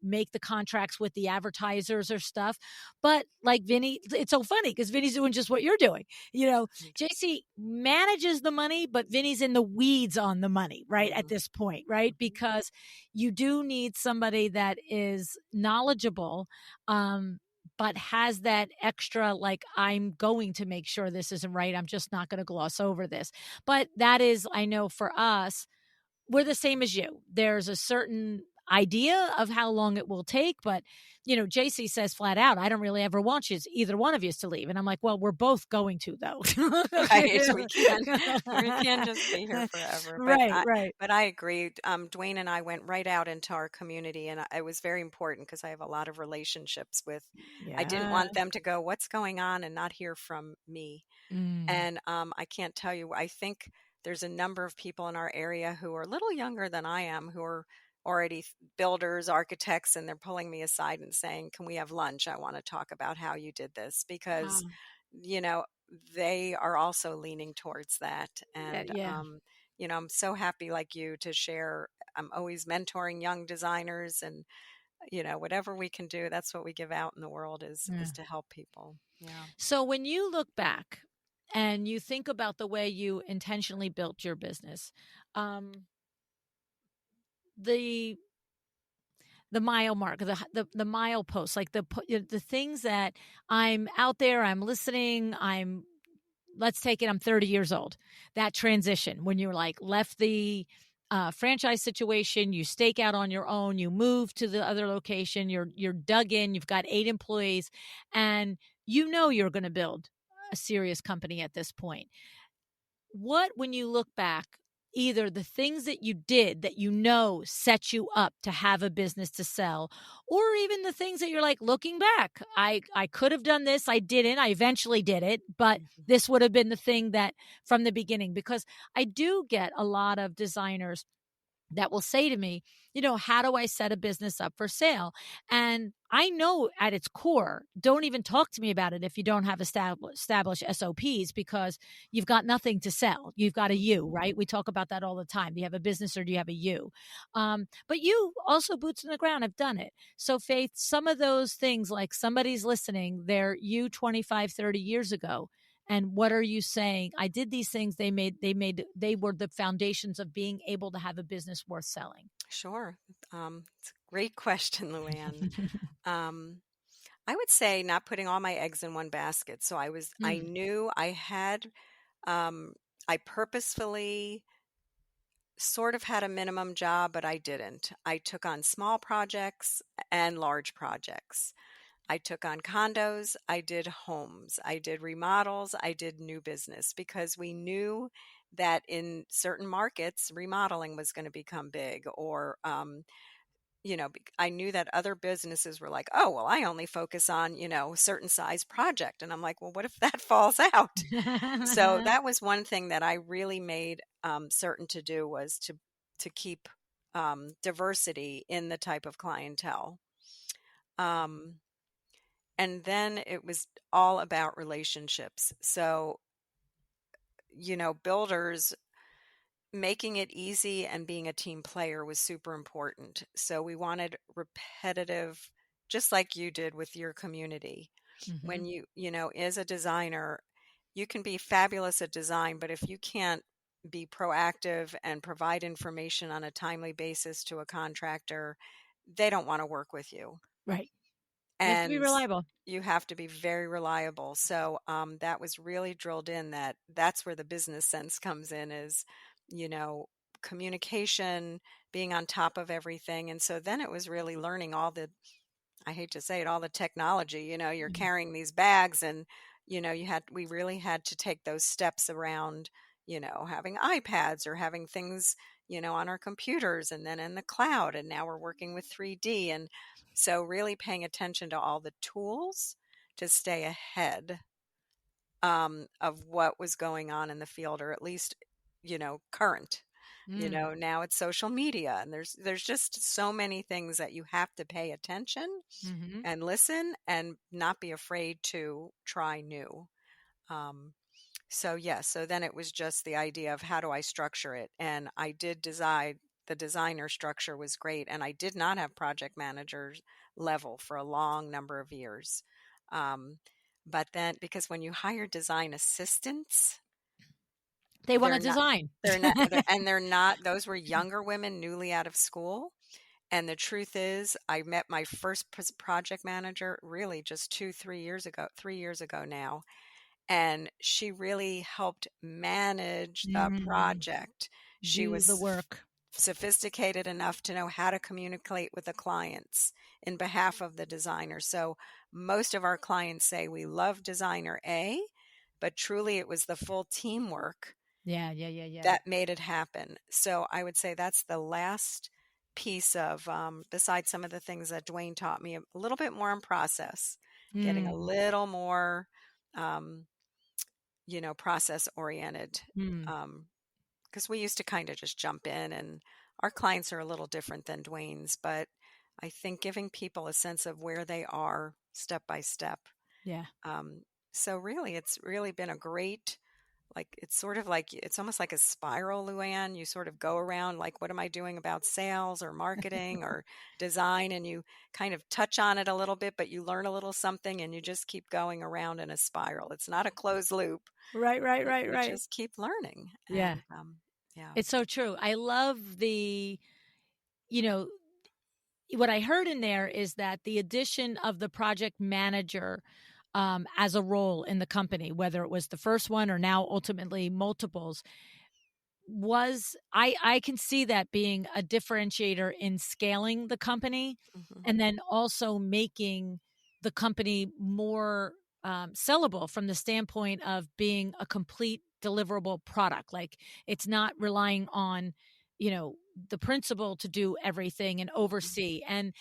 make the contracts with the advertisers or stuff. But like Vinny, it's so funny because Vinny's doing just what you're doing. JC manages the money, but Vinny's in the weeds on the money, right? At Mhm. this point, right? Mhm. Because you do need somebody that is knowledgeable, but has that extra, like, I'm going to make sure this isn't right. I'm just not going to gloss over this. But that is, I know for us, we're the same as you. There's a certain idea of how long it will take, but JC says flat out, I don't really ever want you, either one of you, to leave. And I'm like, well, we're both going to, though. Right, we can't just be here forever. But Right, I right. but I agree. Dwayne and I went right out into our community, and it was very important because I have a lot of relationships with. I didn't Yeah. want them to go, "What's going on?" and not hear from me. Mm. And I can't tell you. I think there's a number of people in our area who are a little younger than I am, who are already builders, architects, and they're pulling me aside and saying, "Can we have lunch? I want to talk about how you did this," because Wow. you know they are also leaning towards that. And Yeah. I'm so happy, like you, to share. I'm always mentoring young designers, and whatever we can do, that's what we give out in the world, is Yeah. to help people. Yeah. So when you look back and you think about the way you intentionally built your business, um, the mile mark, the mile post, like the things that I'm out there, I'm listening, let's take it, I'm 30 years old. That transition when you're like left the franchise situation, you stake out on your own, you move to the other location, you're dug in, you've got 8 employees, and you're going to build a serious company at this point. What, when you look back, either the things that you did that set you up to have a business to sell, or even the things that you're like, looking back, I could have done this, I didn't, I eventually did it, but Mhm. this would have been the thing that from the beginning. Because I do get a lot of designers that will say to me, how do I set a business up for sale? And I know at its core, don't even talk to me about it if you don't have established SOPs, because you've got nothing to sell. You've got a you, right? We talk about that all the time. Do you have a business or do you have a you? But you also, boots on the ground, have done it. So Faith, some of those things, like somebody's listening, they're you 25, 30 years ago. And what are you saying? I did these things. They were the foundations of being able to have a business worth selling. Sure. It's a great question, LuAnn. Um, I would say not putting all my eggs in one basket. So I Mm, knew I had, um, I purposefully sort of had a minimum job, but I didn't. I took on small projects and large projects. I took on condos, I did homes, I did remodels, I did new business, because we knew that in certain markets, remodeling was going to become big. Or, I knew that other businesses were like, oh, well, I only focus on, certain size project. And I'm like, well, what if that falls out? So mm. that was one thing that I really made certain to do, was to keep diversity in the type of clientele. Um, and then it was all about relationships. So, builders, making it easy and being a team player was super important. So we wanted repetitive, just like you did with your community. Hmm. When as a designer, you can be fabulous at design, but if you can't be proactive and provide information on a timely basis to a contractor, they don't want to work with you. Right. You have to be And reliable. you have to be very reliable. So that was really drilled in, that's where the business sense comes in, is, you know, communication, being on top of everything. And so then it was really learning all the, I hate to say it, all the technology. You're Mhm. carrying these bags, and we really had to take those steps around, having iPads or having things, on our computers, and then in the cloud. And now we're working with 3D. And so really paying attention to all the tools to stay ahead of what was going on in the field, or at least, current. Mm. Now it's social media, and there's just so many things that you have to pay attention Mhm. and listen, and not be afraid to try new. Um, so yes, so then it was just the idea of how do I structure it, and I did design. The designer structure was great, and I did not have project managers level for a long number of years. Um, but then, because when you hire design assistants, They want to they're not, design. they're not. Those were younger women newly out of school. And the truth is, I met my first project manager really just 3 years ago, 3 years ago now. And she really helped manage the Mm. project. She Do the was work. sophisticated enough to know how to communicate with the clients in behalf of the designer. So most of our clients say we love designer A, but truly it was the full teamwork Yeah, yeah, yeah, yeah. that made it happen. So I would say that's the last piece of, besides some of the things that Dwayne taught me, a little bit more in process, getting a Mm, little more, um, process oriented. mm, Because we used to kind of just jump in, and our clients are a little different than Dwayne's, but I think giving people a sense of where they are step by step. yeah. Um, so really, it's really been a great, like, it's sort of like, it's almost like a spiral, LuAnn. You sort of go around, like, what am I doing about sales or marketing or design? And you kind of touch on it a little bit, but you learn a little something and you just keep going around in a spiral. It's not a closed loop. Right, right, right, You right. just keep learning. Yeah. And yeah. It's so true. I love you know, what I heard in there is that the addition of the project manager as a role in the company, whether it was the first one or now ultimately multiples, was I can see that being a differentiator in scaling the company, Hmm. and then also making the company more sellable from the standpoint of being a complete deliverable product. Like, it's not relying on, the principal to do everything and oversee. And,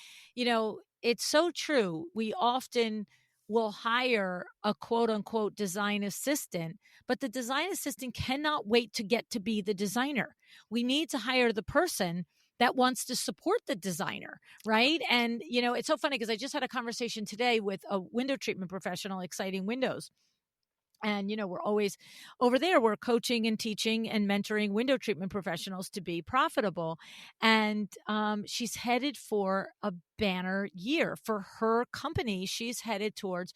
it's so true. We often will hire a quote unquote design assistant, but the design assistant cannot wait to get to be the designer. We need to hire the person that wants to support the designer, right? And, it's so funny because I just had a conversation today with a window treatment professional, Exciting Windows. And, we're always over there, we're coaching and teaching and mentoring window treatment professionals to be profitable. And she's headed for a banner year for her company. She's headed towards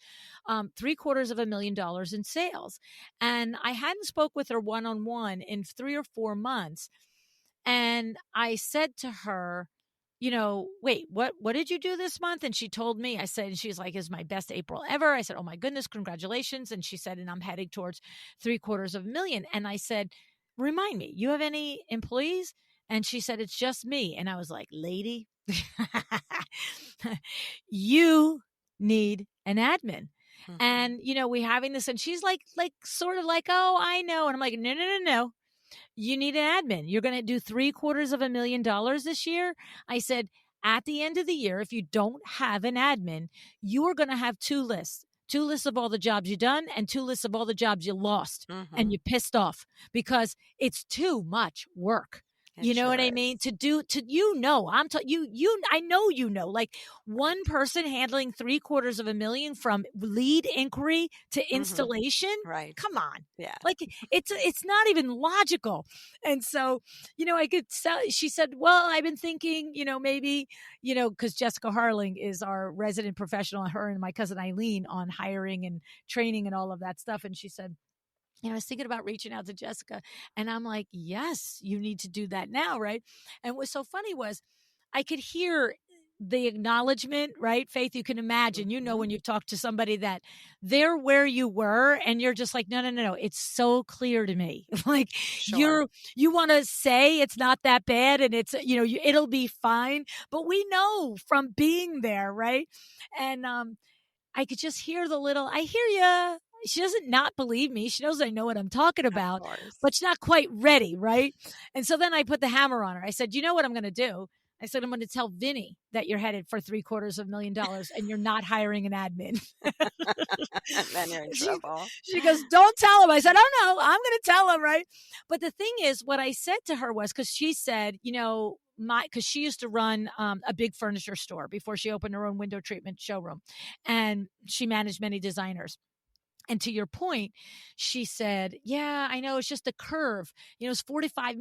$750,000 in sales. And I hadn't spoke with her one-on-one in 3 or 4 months. And I said to her, wait, what did you do this month? And she told me. I said, and she's like, is my best April ever. I said, oh my goodness, congratulations. And she said, and I'm heading towards $750,000. And I said, remind me, you have any employees? And she said, it's just me. And I was like, lady, you need an admin. Hmm. And, we having this, and she's like, sort of like, oh, I know. And I'm like, no, no, no, no, you need an admin. You're going to do $750,000 this year. I said, at the end of the year, if you don't have an admin, you are going to have two lists of all the jobs you've done and two lists of all the jobs you lost and Hmm. you pissed off because it's too much work. It You know what sure I mean? is. I know, like one person handling $750,000 from lead inquiry to Hmm. installation. Right. Come on. Yeah. Like, it's not even logical. And so, I could sell. She said, well, I've been thinking, maybe, because Jessica Harling is our resident professional, her and my cousin Eileen, on hiring and training and all of that stuff. And she said, I was thinking about reaching out to Jessica, and I'm like, yes, you need to do that now, right? And what's so funny was I could hear the acknowledgement, right? Faith, you can imagine, Hmm. when you talk to somebody that they're where you were and you're just like, no, no, no, no. It's so clear to me. Like, Sure. you want to say it's not that bad and it's, it'll be fine. But we know from being there, right? And, I could just hear I hear you. She doesn't not believe me. She knows I know what I'm talking Of about, course. but she's not quite ready, right? And so then I put the hammer on her. I said, you know what I'm going to do? I said, I'm going to tell Vinny that you're headed for $750,000 and you're not hiring an admin. And then you're in she, trouble. she goes, don't tell him. I said, oh no, I'm going to tell him, right? But the thing is, what I said to her was, because she said, because she used to run a big furniture store before she opened her own window treatment showroom, and she managed many designers. And to your point, she said, yeah, I know, it's just a curve. It's 45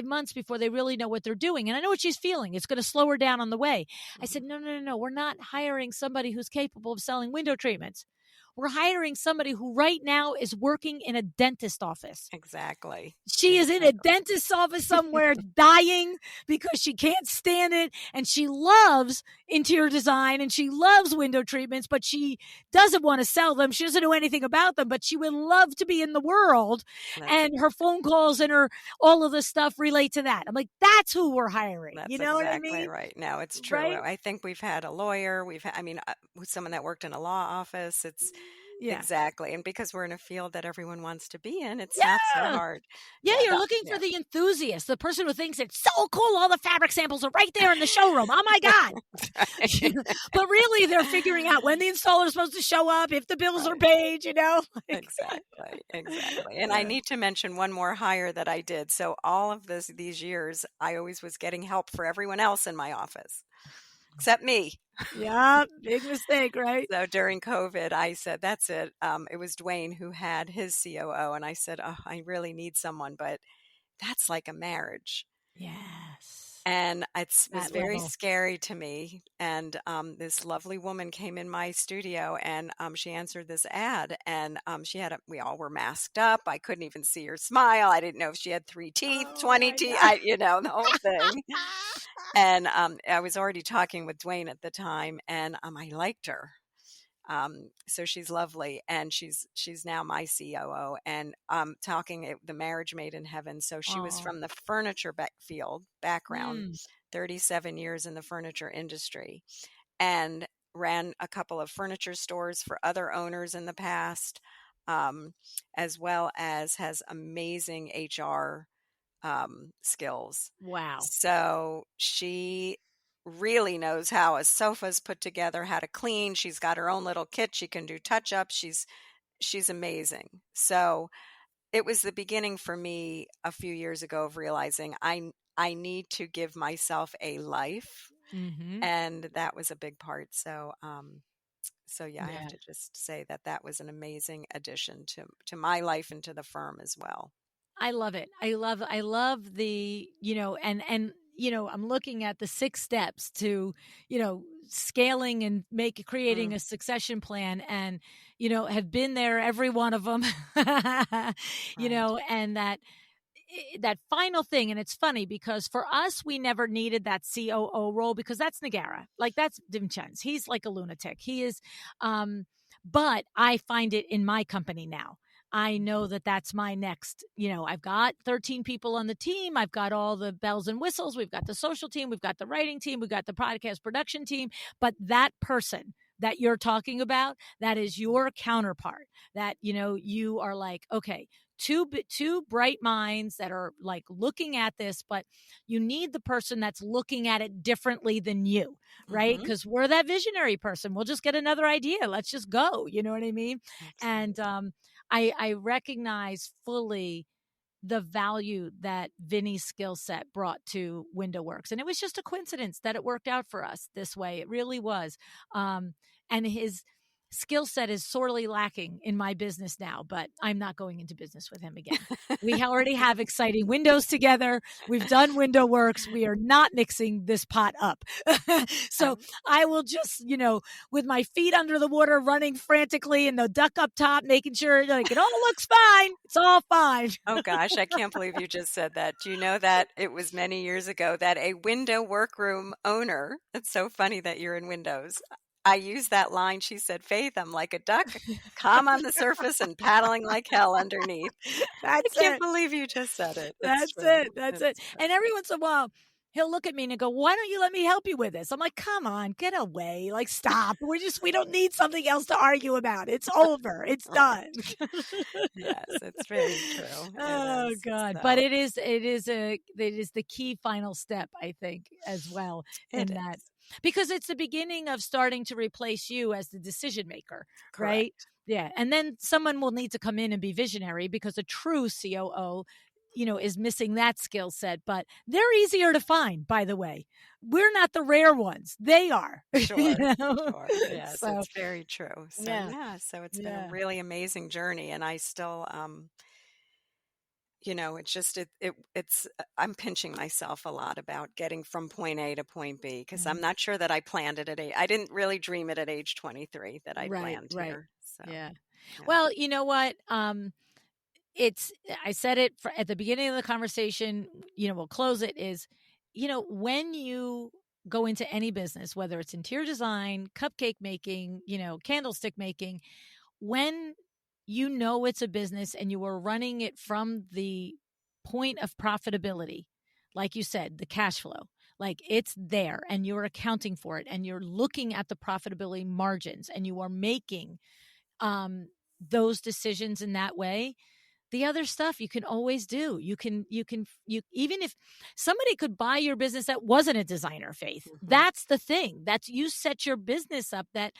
months before they really know what they're doing. And I know what she's feeling. It's going to slow her down on the way. I Mhm. said, no, no, no, no. We're not hiring somebody who's capable of selling window treatments. we're hiring somebody who right now is working in a dentist office. Exactly. She is in a dentist's office somewhere dying because she can't stand it. And she loves interior design and she loves window treatments, but she doesn't want to sell them. She doesn't know anything about them, but she would love to be in the world. And her phone calls and all of the stuff relate to that. I'm like, that's who we're hiring. That's You know what I exactly mean? right. No, it's true. Right? I think we've had a lawyer. With someone that worked in a law office. It's Yeah. exactly. And because we're in a field that everyone wants to be in, it's not so Yeah. hard. Yeah, Yeah. you're looking for the enthusiast, the person who thinks it's so cool. All the fabric samples are right there in the showroom. Oh my God. But really, they're figuring out when the installer is supposed to show up, if the bills are Right. paid, Exactly. Exactly. And I need to mention one more hire that I did. So all of these years, I always was getting help for everyone else in my office, except me. Yeah, big mistake, right? So during COVID, I said, that's it. It was Dwayne who had his COO. And I said, oh, I really need someone, but that's like a marriage. Yes. And it was That very level. scary to me. And this lovely woman came in my studio and she answered this ad. And we all were masked up. I couldn't even see her smile. I didn't know if she had 3 teeth, Oh 20 my teeth, God. the whole thing. And I was already talking with Dwayne at the time and I liked her. So she's lovely and she's now my COO and talking the marriage made in heaven. So she was Oh. from the furniture background, Mm. 37 years in the furniture industry and ran a couple of furniture stores for other owners in the past, as well as has amazing HR skills. Wow. So she really knows how a sofa's put together, how to clean. She's got her own little kit. She can do touch ups. She's amazing. So it was the beginning for me a few years ago of realizing I need to give myself a life, Mm-hmm. and that was a big part. So yeah, I have Yeah. to just say that was an amazing addition to my life and to the firm as well. I love it. I love the, and I'm looking at the 6 steps to, scaling and creating Mm, a succession plan and, have been there every one of them. right. And that final thing, and it's funny because for us we never needed that COO role because that's Nigara. Like that's Dimchens. He's like a lunatic. He is but I find it in my company now. I know that that's my next, I've got 13 people on the team. I've got all the bells and whistles. We've got the social team. We've got the writing team. We've got the podcast production team. But that person that you're talking about, that is your counterpart that, you are like, okay, two bright minds that are like looking at this, but you need the person that's looking at it differently than you, right? Mm-hmm. Because we're that visionary person. We'll just get another idea. Let's just go. You know what I mean? And Absolutely. I recognize fully the value that Vinny's skill set brought to Window Works. And it was just a coincidence that it worked out for us this way. It really was. And his skill set is sorely lacking in my business now, but I'm not going into business with him again. We already have exciting windows together. We've done Window Works. We are not mixing this pot up. So Um, I will just, with my feet under the water, running frantically and the duck up top, making sure like it all looks fine. It's all fine. oh gosh, I can't believe you just said that. Do you know that it was many years ago that a window workroom owner, it's so funny that you're in Windows. I used that line. She said, Faith, I'm like a duck, calm on the surface and paddling like hell underneath. I That's can't it. believe you just said it. It's That's true. it. That's it. It's true. And every once in a while, he'll look at me and go, "Why don't you let me help you with this?" I'm like, "Come on, get away. Like, stop. We don't need something else to argue about. It's over. It's Right. done." Yes, it's very true. It Oh is. God. But So it is the key final step, I think, as well it in that is. because it's the beginning of starting to replace you as the decision maker, right? Correct. Yeah. And then someone will need to come in and be visionary because a true COO, is missing that skill set, but they're easier to find, by the way. We're not the rare ones. They are. Sure. Sure. Yes, So it's very true. So yeah. yeah, so it's been a Yeah. really amazing journey and I still it's just it's I'm pinching myself a lot about getting from point A to point B because I'm Mm. not sure that I planned it I didn't really dream it at age 23 that I'd Right, land right. here. So, Yeah. yeah. Well, you know what? It's I said it at the beginning of the conversation, we'll close it is, when you go into any business, whether it's interior design, cupcake making, candlestick making, when it's a business and you are running it from the point of profitability, like you said, the cash flow, like it's there and you're accounting for it and you're looking at the profitability margins and you are making um, those decisions in that way. The other stuff you can always do. You even if somebody could buy your business that wasn't a designer, Faith. Hmm. That's the thing. That's you set your business up that,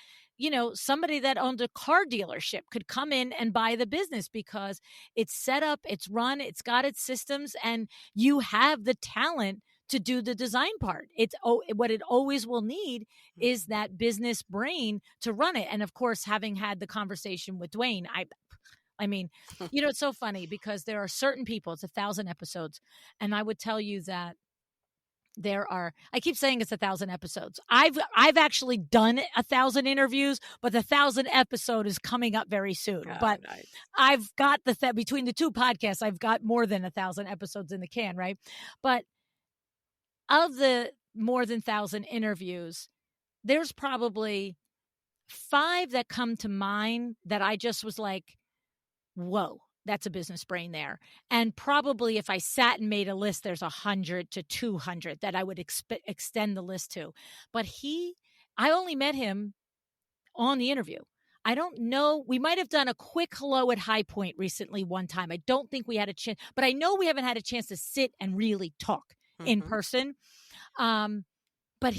somebody that owned a car dealership could come in and buy the business because it's set up, it's run, it's got its systems, and you have the talent to do the design part. What it always will need is that business brain to run it. And of course, having had the conversation with Dwayne, I mean, it's so funny because there are certain people, it's 1,000 episodes. And I would tell you that I keep saying it's 1,000 episodes. I've actually done 1,000 interviews, but the 1,000 episode is coming up very soon. Oh, But nice. I've got between the two podcasts, I've got more than 1,000 episodes in the can, right? But of the more than 1,000 interviews, there's probably 5 that come to mind that I just was like, whoa, that's a business brain there. And probably if I sat and made a list, there's 100 to 200 that I would extend the list to. But I only met him on the interview. I don't know. We might have done a quick hello at High Point recently one time. I don't think we had a chance, but I know we haven't had a chance to sit and really talk in Hmm. person. Um, but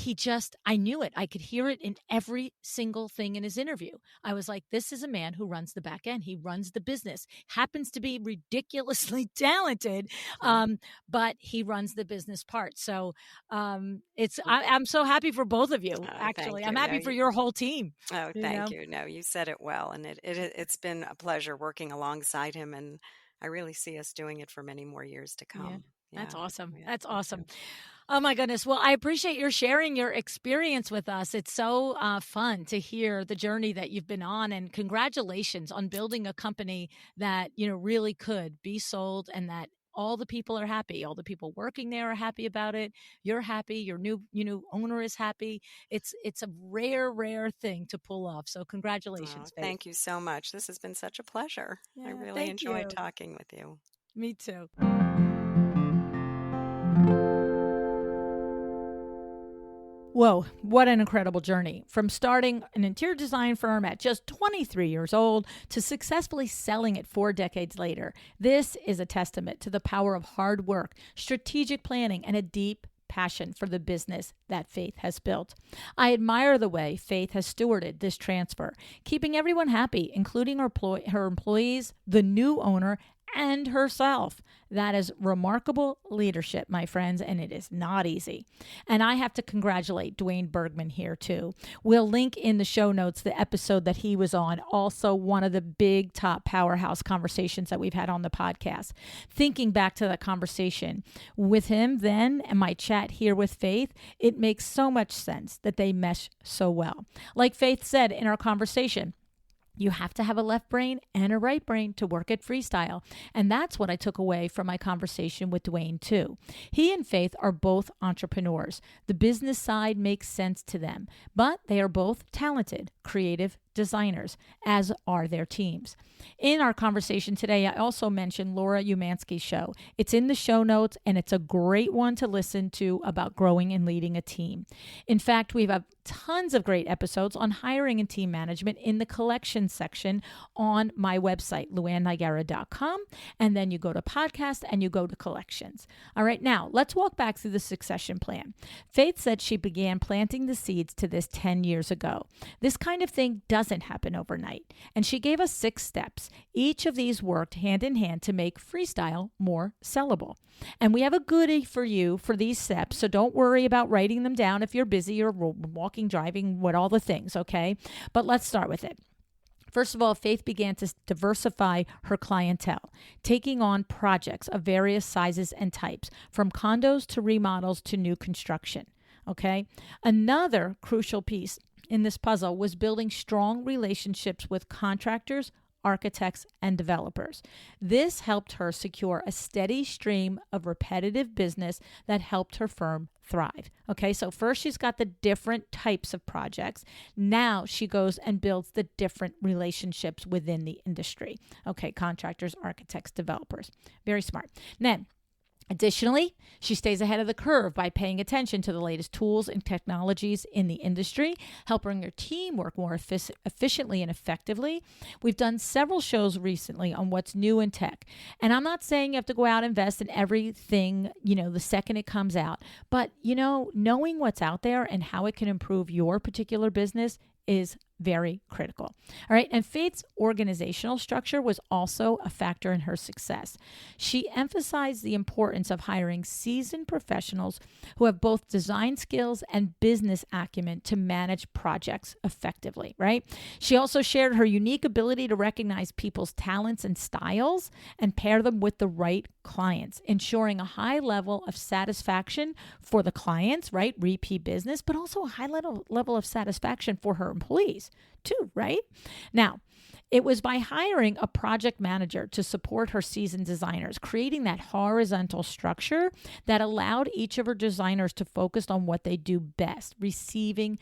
I knew it. I could hear it in every single thing in his interview. I was like, this is a man who runs the back end. He runs the business, happens to be ridiculously talented, but he runs the business part. So I'm so happy for both of you, actually. Thank I'm you. No, happy for your whole team. oh, You thank know? you. No, you said it well, and it's been a pleasure working alongside him, and I really see us doing it for many more years to Yeah. come. That's Yeah, awesome. yeah, That's me awesome. too. Oh my goodness. Well, I appreciate your sharing your experience with us. It's so fun to hear the journey that you've been on, and congratulations on building a company that, really could be sold and that all the people are happy. All the people working there are happy about it. You're happy. Your new owner is happy. It's a rare thing to pull off. So Oh, congratulations, Faith. thank you so much. This has been such a pleasure. I Yeah, really thank enjoyed you. talking with you. Me too. Whoa, what an incredible journey. From starting an interior design firm at just 23 years old to successfully selling it 4 decades later. This is a testament to the power of hard work, strategic planning, and a deep passion for the business that Faith has built. I admire the way Faith has stewarded this transfer, keeping everyone happy, including her employees, the new owner, and herself. That is remarkable leadership, my friends, and it is not easy. And I have to congratulate Dwayne Bergman here, too. We'll link in the show notes the episode that he was on, also one of the big top powerhouse conversations that we've had on the podcast. Thinking back to that conversation with him then and my chat here with Faith, it makes so much sense that they mesh so well. Like Faith said in our conversation, you have to have a left brain and a right brain to work at Freestyle. And that's what I took away from my conversation with Dwayne, too. He and Faith are both entrepreneurs. The business side makes sense to them, but they are both talented, creative designers, as are their teams. In our conversation today, I also mentioned Laura Umansky's show. It's in the show notes, and it's a great one to listen to about growing and leading a team. In fact, we have tons of great episodes on hiring and team management in the collections section on my website, LuAnnNigara.com. And then you go to podcast and you go to collections. All right, now let's walk back through the succession plan. Faith said she began planting the seeds to this 10 years ago. This kind of thing doesn't happen overnight. And she gave us 6 steps. Each of these worked hand in hand to make Freestyle more sellable. And we have a goodie for you for these steps, so don't worry about writing them down if you're busy or walking, driving, what all the things, okay? But let's start with it. First of all, Faith began to diversify her clientele, taking on projects of various sizes and types, from condos to remodels to new construction. Okay. Another crucial piece in this puzzle was building strong relationships with contractors, architects, and developers. This helped her secure a steady stream of repetitive business that helped her firm thrive. Okay, so first she's got the different types of projects. Now she goes and builds the different relationships within the industry. Okay, contractors, architects, developers. Very smart. Then, additionally, she stays ahead of the curve by paying attention to the latest tools and technologies in the industry, helping her team work more efficiently and effectively. We've done several shows recently on what's new in tech. And I'm not saying you have to go out and invest in everything, the second it comes out. But, knowing what's out there and how it can improve your particular business is very critical. All right. And Faith's organizational structure was also a factor in her success. She emphasized the importance of hiring seasoned professionals who have both design skills and business acumen to manage projects effectively, right? She also shared her unique ability to recognize people's talents and styles and pair them with the right clients, ensuring a high level of satisfaction for the clients, right? Repeat business, but also a high level of satisfaction for her employees too, right? Now, it was by hiring a project manager to support her seasoned designers, creating that horizontal structure that allowed each of her designers to focus on what they do best. Receiving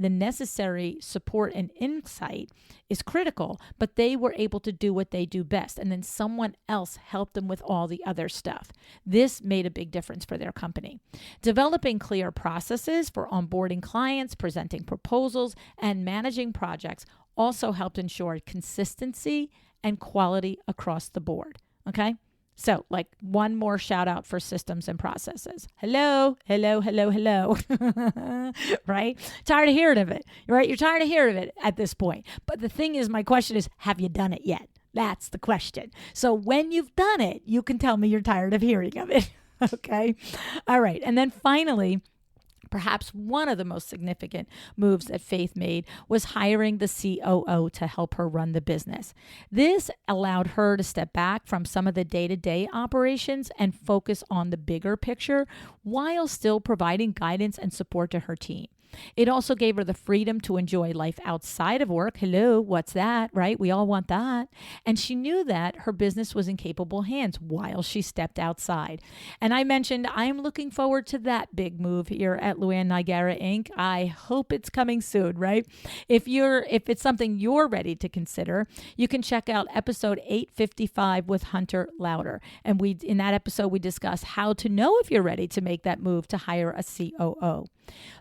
the necessary support and insight is critical, but they were able to do what they do best. And then someone else helped them with all the other stuff. This made a big difference for their company. Developing clear processes for onboarding clients, presenting proposals, and managing projects also helped ensure consistency and quality across the board. Okay. So, like, one more shout out for systems and processes. Hello. Right? Tired of hearing of it, right? You're tired of hearing of it at this point. But the thing is, my question is, have you done it yet? That's the question. So when you've done it, you can tell me you're tired of hearing of it. Okay. All right. And then finally, perhaps one of the most significant moves that Faith made was hiring the COO to help her run the business. This allowed her to step back from some of the day-to-day operations and focus on the bigger picture while still providing guidance and support to her team. It also gave her the freedom to enjoy life outside of work. Hello, what's that, right? We all want that. And she knew that her business was in capable hands while she stepped outside. And I mentioned I'm looking forward to that big move here at LuAnn Nigara Inc. I hope it's coming soon, right? If it's something you're ready to consider, you can check out episode 855 with Hunter Louder. And in that episode, we discuss how to know if you're ready to make that move to hire a COO.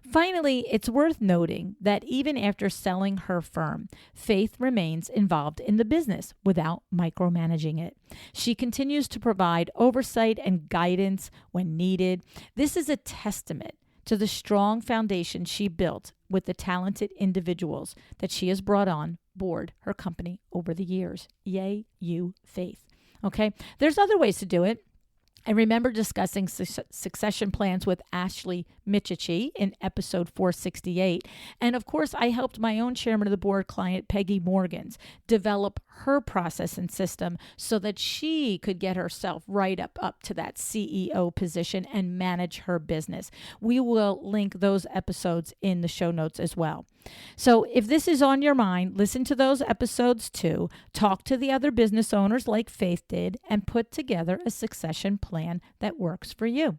Finally, it's worth noting that even after selling her firm, Faith remains involved in the business without micromanaging it. She continues to provide oversight and guidance when needed. This is a testament to the strong foundation she built with the talented individuals that she has brought on board her company over the years. Yay, you, Faith. Okay, there's other ways to do it. I remember discussing succession plans with Ashley Michichi in episode 468. And of course, I helped my own chairman of the board client, Peggy Morgans, develop her process and system so that she could get herself right up to that CEO position and manage her business. We will link those episodes in the show notes as well. So if this is on your mind, listen to those episodes too, talk to the other business owners like Faith did, and put together a succession plan that works for you.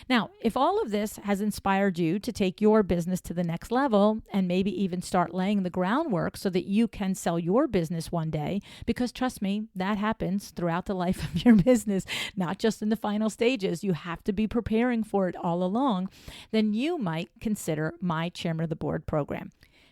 Now, if all of this has inspired you to take your business to the next level and maybe even start laying the groundwork so that you can sell your business one day, because trust me, that happens throughout the life of your business, not just in the final stages. You have to be preparing for it all along. Then you might consider my Chairman of the Board program.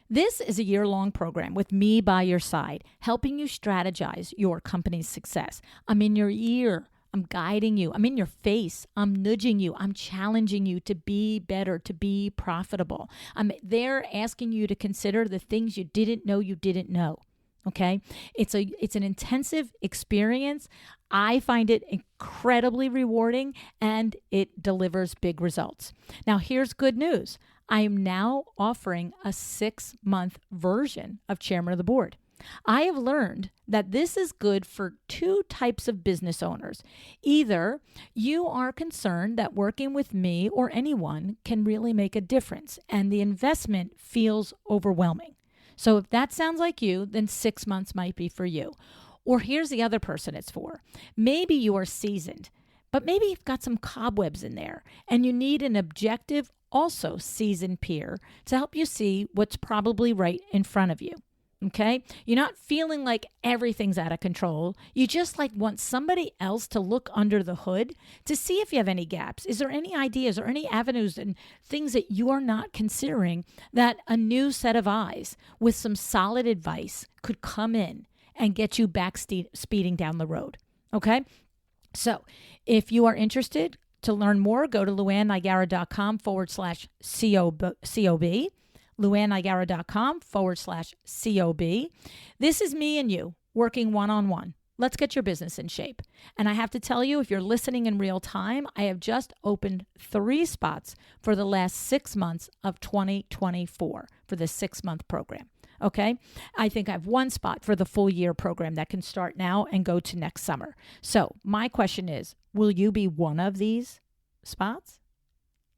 This is a year-long program with me by your side, helping you strategize your company's success. I'm in your ear. I'm guiding you. I'm in your face. I'm nudging you. I'm challenging you to be better, to be profitable. I'm there asking you to consider the things you didn't know you didn't know. Okay? It's an intensive experience. I find it incredibly rewarding, and it delivers big results. Now, here's good news. I am now offering a 6-month version of Chairman of the Board. I have learned that this is good for two types of business owners. Either you are concerned that working with me or anyone can really make a difference and the investment feels overwhelming. So if that sounds like you, then 6 months might be for you. Or here's the other person it's for. Maybe you are seasoned, but maybe you've got some cobwebs in there and you need an objective, also seasoned peer to help you see what's probably right in front of you. Okay? You're not feeling like everything's out of control. You just want somebody else to look under the hood to see if you have any gaps. Is there any ideas or any avenues and things that you are not considering that a new set of eyes with some solid advice could come in and get you back speeding down the road? Okay? So if you are interested to learn more, go to LuAnnNigara.com/COB. LuAnnNigara.com/COB. This is me and you working one-on-one. Let's get your business in shape. And I have to tell you, if you're listening in real time, I have just opened 3 spots for the last 6 months of 2024 for the 6-month program. Okay? I think I have 1 spot for the full year program that can start now and go to next summer. So my question is, will you be one of these spots?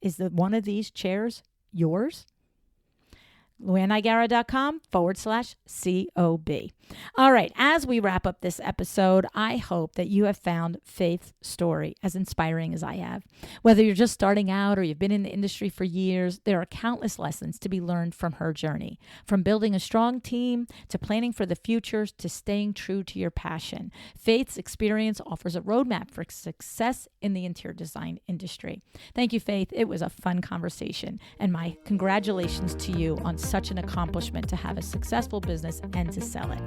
Is one of these chairs yours? LuAnnNigara.com/COB. All right, as we wrap up this episode, I hope that you have found Faith's story as inspiring as I have. Whether you're just starting out or you've been in the industry for years, there are countless lessons to be learned from her journey. From building a strong team, to planning for the future, to staying true to your passion. Faith's experience offers a roadmap for success in the interior design industry. Thank you, Faith. It was a fun conversation, and my congratulations to you on such an accomplishment to have a successful business and to sell it.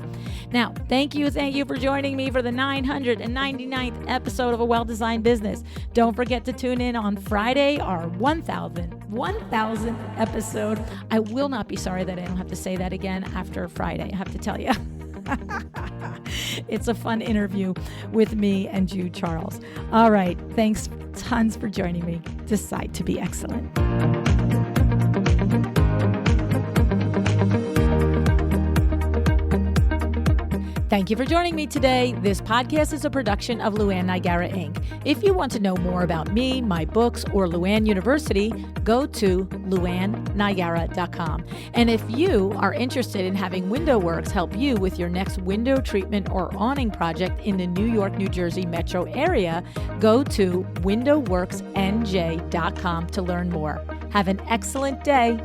Now, thank you for joining me for the 999th episode of A Well-Designed Business. Don't forget to tune in on Friday, our 1000th episode. I will not be sorry that I don't have to say that again after Friday, I have to tell you. It's a fun interview with me and Jude Charles. All right, thanks tons for joining me. Decide to be excellent. Thank you for joining me today. This podcast is a production of LuAnn Nigara, Inc. If you want to know more about me, my books, or LuAnn University, go to LuAnnNigara.com. And if you are interested in having WindowWorks help you with your next window treatment or awning project in the New York, New Jersey metro area, go to WindowWorksNJ.com to learn more. Have an excellent day.